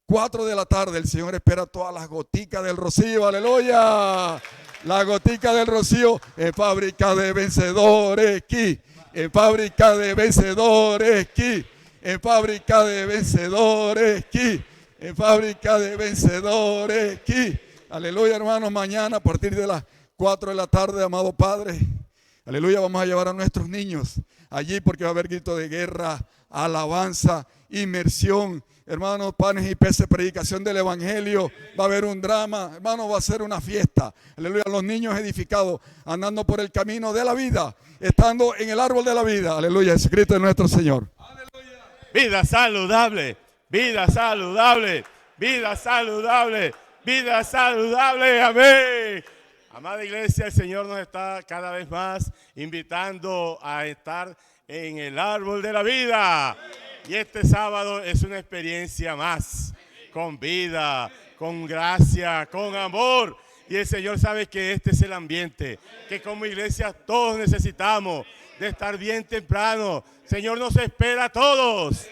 4 de la tarde. El Señor espera todas las goticas del rocío. Aleluya. La gotica del rocío en fábrica de vencedores aquí. En fábrica de vencedores aquí. en fábrica de vencedores aquí, en fábrica de vencedores aquí. Aleluya, hermanos, mañana a partir de las 4 de la tarde, amado Padre, aleluya, vamos a llevar a nuestros niños allí porque va a haber grito de guerra, alabanza, inmersión, hermanos, panes y peces, predicación del evangelio, va a haber un drama, hermanos, va a ser una fiesta, aleluya, los niños edificados, andando por el camino de la vida, estando en el árbol de la vida, aleluya, es Cristo de nuestro Señor. Aleluya. Vida saludable, vida saludable, vida saludable, vida saludable, amén. Amada iglesia, el Señor nos está cada vez más invitando a estar en el árbol de la vida. Y este sábado es una experiencia más, con vida, con gracia, con amor. Y el Señor sabe que este es el ambiente, que como iglesia todos necesitamos de estar bien temprano. Señor nos espera a todos.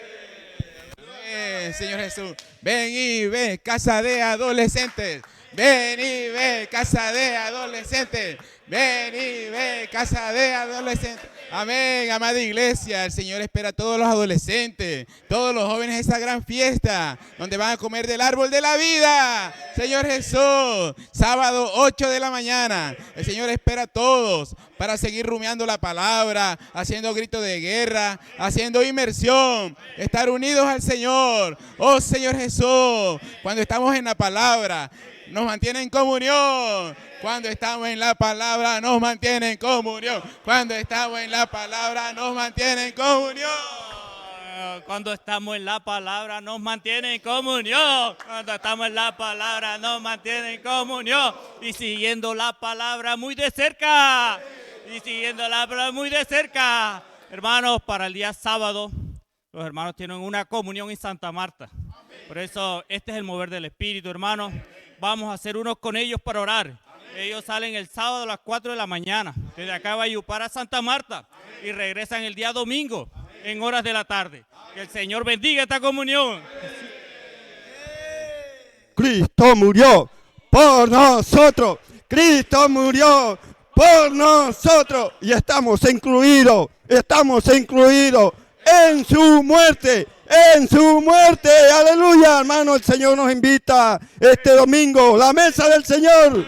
Señor Jesús, ven y ve, casa de adolescentes. Ven y ve, casa de adolescentes. Ven y ve, casa de adolescentes. Amén, amada iglesia. El Señor espera a todos los adolescentes, todos los jóvenes a esa gran fiesta, donde van a comer del árbol de la vida. Señor Jesús, sábado 8 de la mañana. El Señor espera a todos para seguir rumiando la palabra, haciendo grito de guerra, haciendo inmersión, estar unidos al Señor. Oh Señor Jesús, cuando estamos en la palabra, nos mantiene en comunión. Cuando estamos en la palabra, nos mantiene en comunión. Cuando estamos en la palabra, nos mantiene en comunión. Cuando estamos en la palabra, nos mantiene en comunión. Cuando estamos en la palabra, nos mantiene en comunión. Y siguiendo la palabra muy de cerca. Y siguiendo la palabra muy de cerca. Hermanos, para el día sábado, los hermanos tienen una comunión en Santa Marta. Por eso, este es el mover del Espíritu, hermanos. Vamos a hacer unos con ellos para orar. Ellos salen el sábado a las 4 de la mañana, desde acá va a Yupar a Santa Marta y regresan el día domingo en horas de la tarde. Que el Señor bendiga esta comunión. Cristo murió por nosotros. Cristo murió por nosotros. Y estamos incluidos en su muerte. En su muerte, aleluya, hermano, el Señor nos invita este domingo, la mesa del Señor,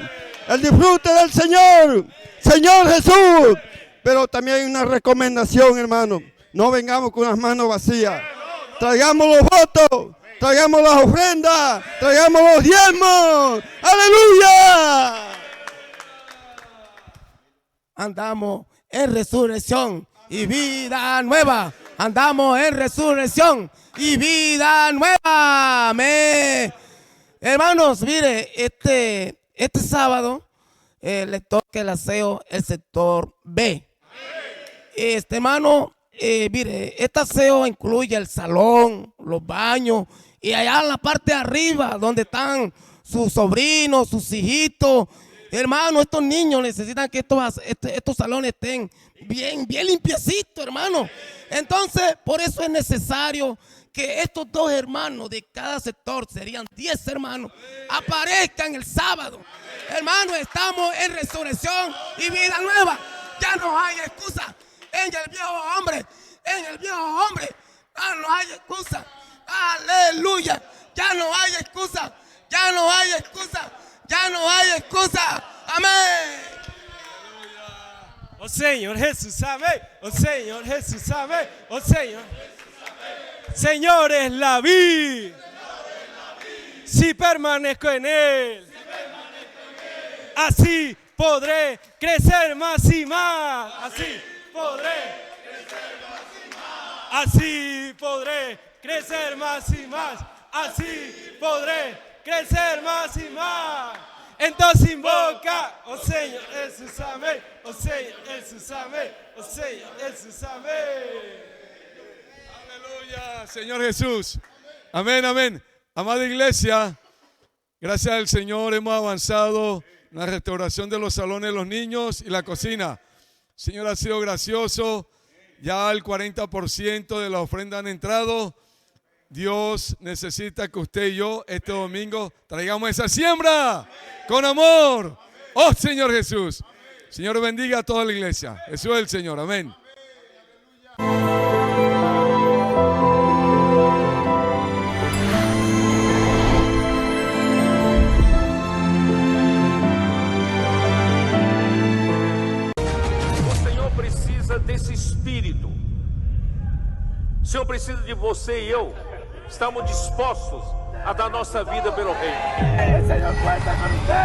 el disfrute del Señor, Señor Jesús. Pero también hay una recomendación, hermano, no vengamos con las manos vacías, traigamos los votos, traigamos las ofrendas, traigamos los diezmos, aleluya. Andamos en resurrección y vida nueva. Andamos en resurrección y vida nueva. Amén. Hermanos, mire, este sábado le toca el aseo el sector B. Hermano, mire, este aseo incluye el salón, los baños y allá en la parte de arriba donde están sus sobrinos, sus hijitos. Hermano, estos niños necesitan que estos salones estén bien limpiecitos, hermano. Entonces, por eso es necesario que estos dos hermanos de cada sector, serían 10 hermanos, aparezcan el sábado. Hermano, estamos en resurrección y vida nueva. Ya no hay excusa en el viejo hombre. Ya no hay excusa. Aleluya. Ya no hay excusa. Ya no hay excusa. Amén. Oh Señor Jesús, amén. Oh Señor Jesús, amén. Oh Señor. Señor es la vid. Si permanezco en él, así podré crecer más y más. Así podré crecer más y más. Así podré crecer más y más. Entonces invoca, oh Señor Jesús, amén. Oh Señor Jesús, amén. Oh Señor Jesús, amén. Aleluya, Señor Jesús. Amén, amén. Amada iglesia, gracias al Señor hemos avanzado en la restauración de los salones de los niños y la cocina. El Señor ha sido gracioso. Ya el 40% de la ofrenda han entrado. Dios necesita que usted y yo este domingo traigamos esa siembra con amor. Oh Señor Jesús. Señor bendiga a toda la iglesia. Jesús es el Señor. Amén. Senhor precisa de você e eu. Estamos dispostos a dar nossa vida pelo reino. Señor, cuenta con usted.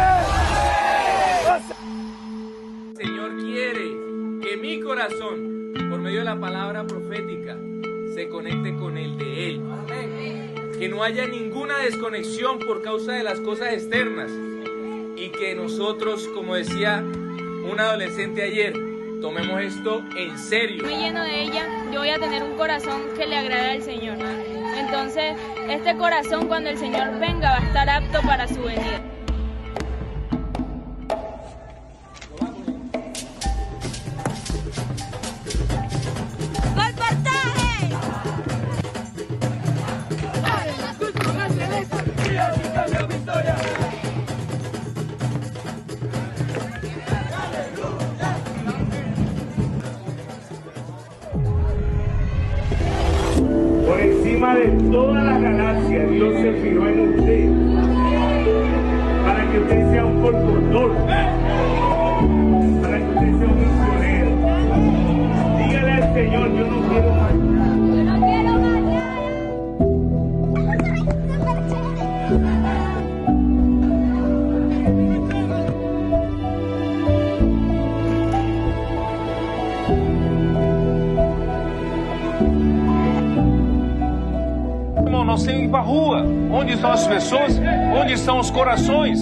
El Señor quiere que mi corazón, por medio de la palabra profética, se conecte con el de Él. Que no haya ninguna desconexión por causa de las cosas externas. Y que nosotros, como decía un adolescente ayer, tomemos esto en serio. Me lleno de ella, yo voy a tener un corazón que le agrade al Señor. Entonces, este corazón cuando el Señor venga va a estar apto para su venida. Por encima de todas las galaxias, Dios se fijó en usted para que usted sea un conductor, para que usted sea un misionero. Dígale al Señor, yo no quiero más. Yo no quiero más. Nós temos que ir para a rua. Onde estão as pessoas? Onde estão os corações?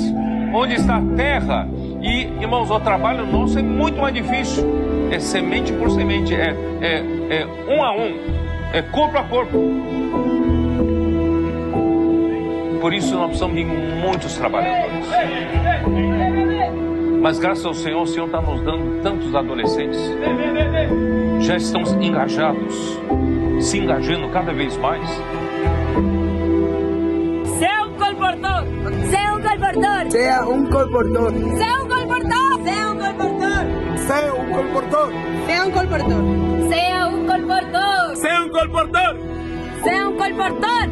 Onde está a terra? E, irmãos, o trabalho nosso é muito mais difícil. É semente por semente, é um a um, é corpo a corpo. Por isso nós precisamos de muitos trabalhadores. Mas graças ao Senhor, o Senhor está nos dando tantos adolescentes. Já estão engajados, se engajando cada vez mais. Sea un colportor. Sea un colportor. Sea un colportor. Sea un colportor. Sea un colportor. Sea un colportor. Sea un colportor. Sea un colportor. Sea un colportor. Sea un colportor.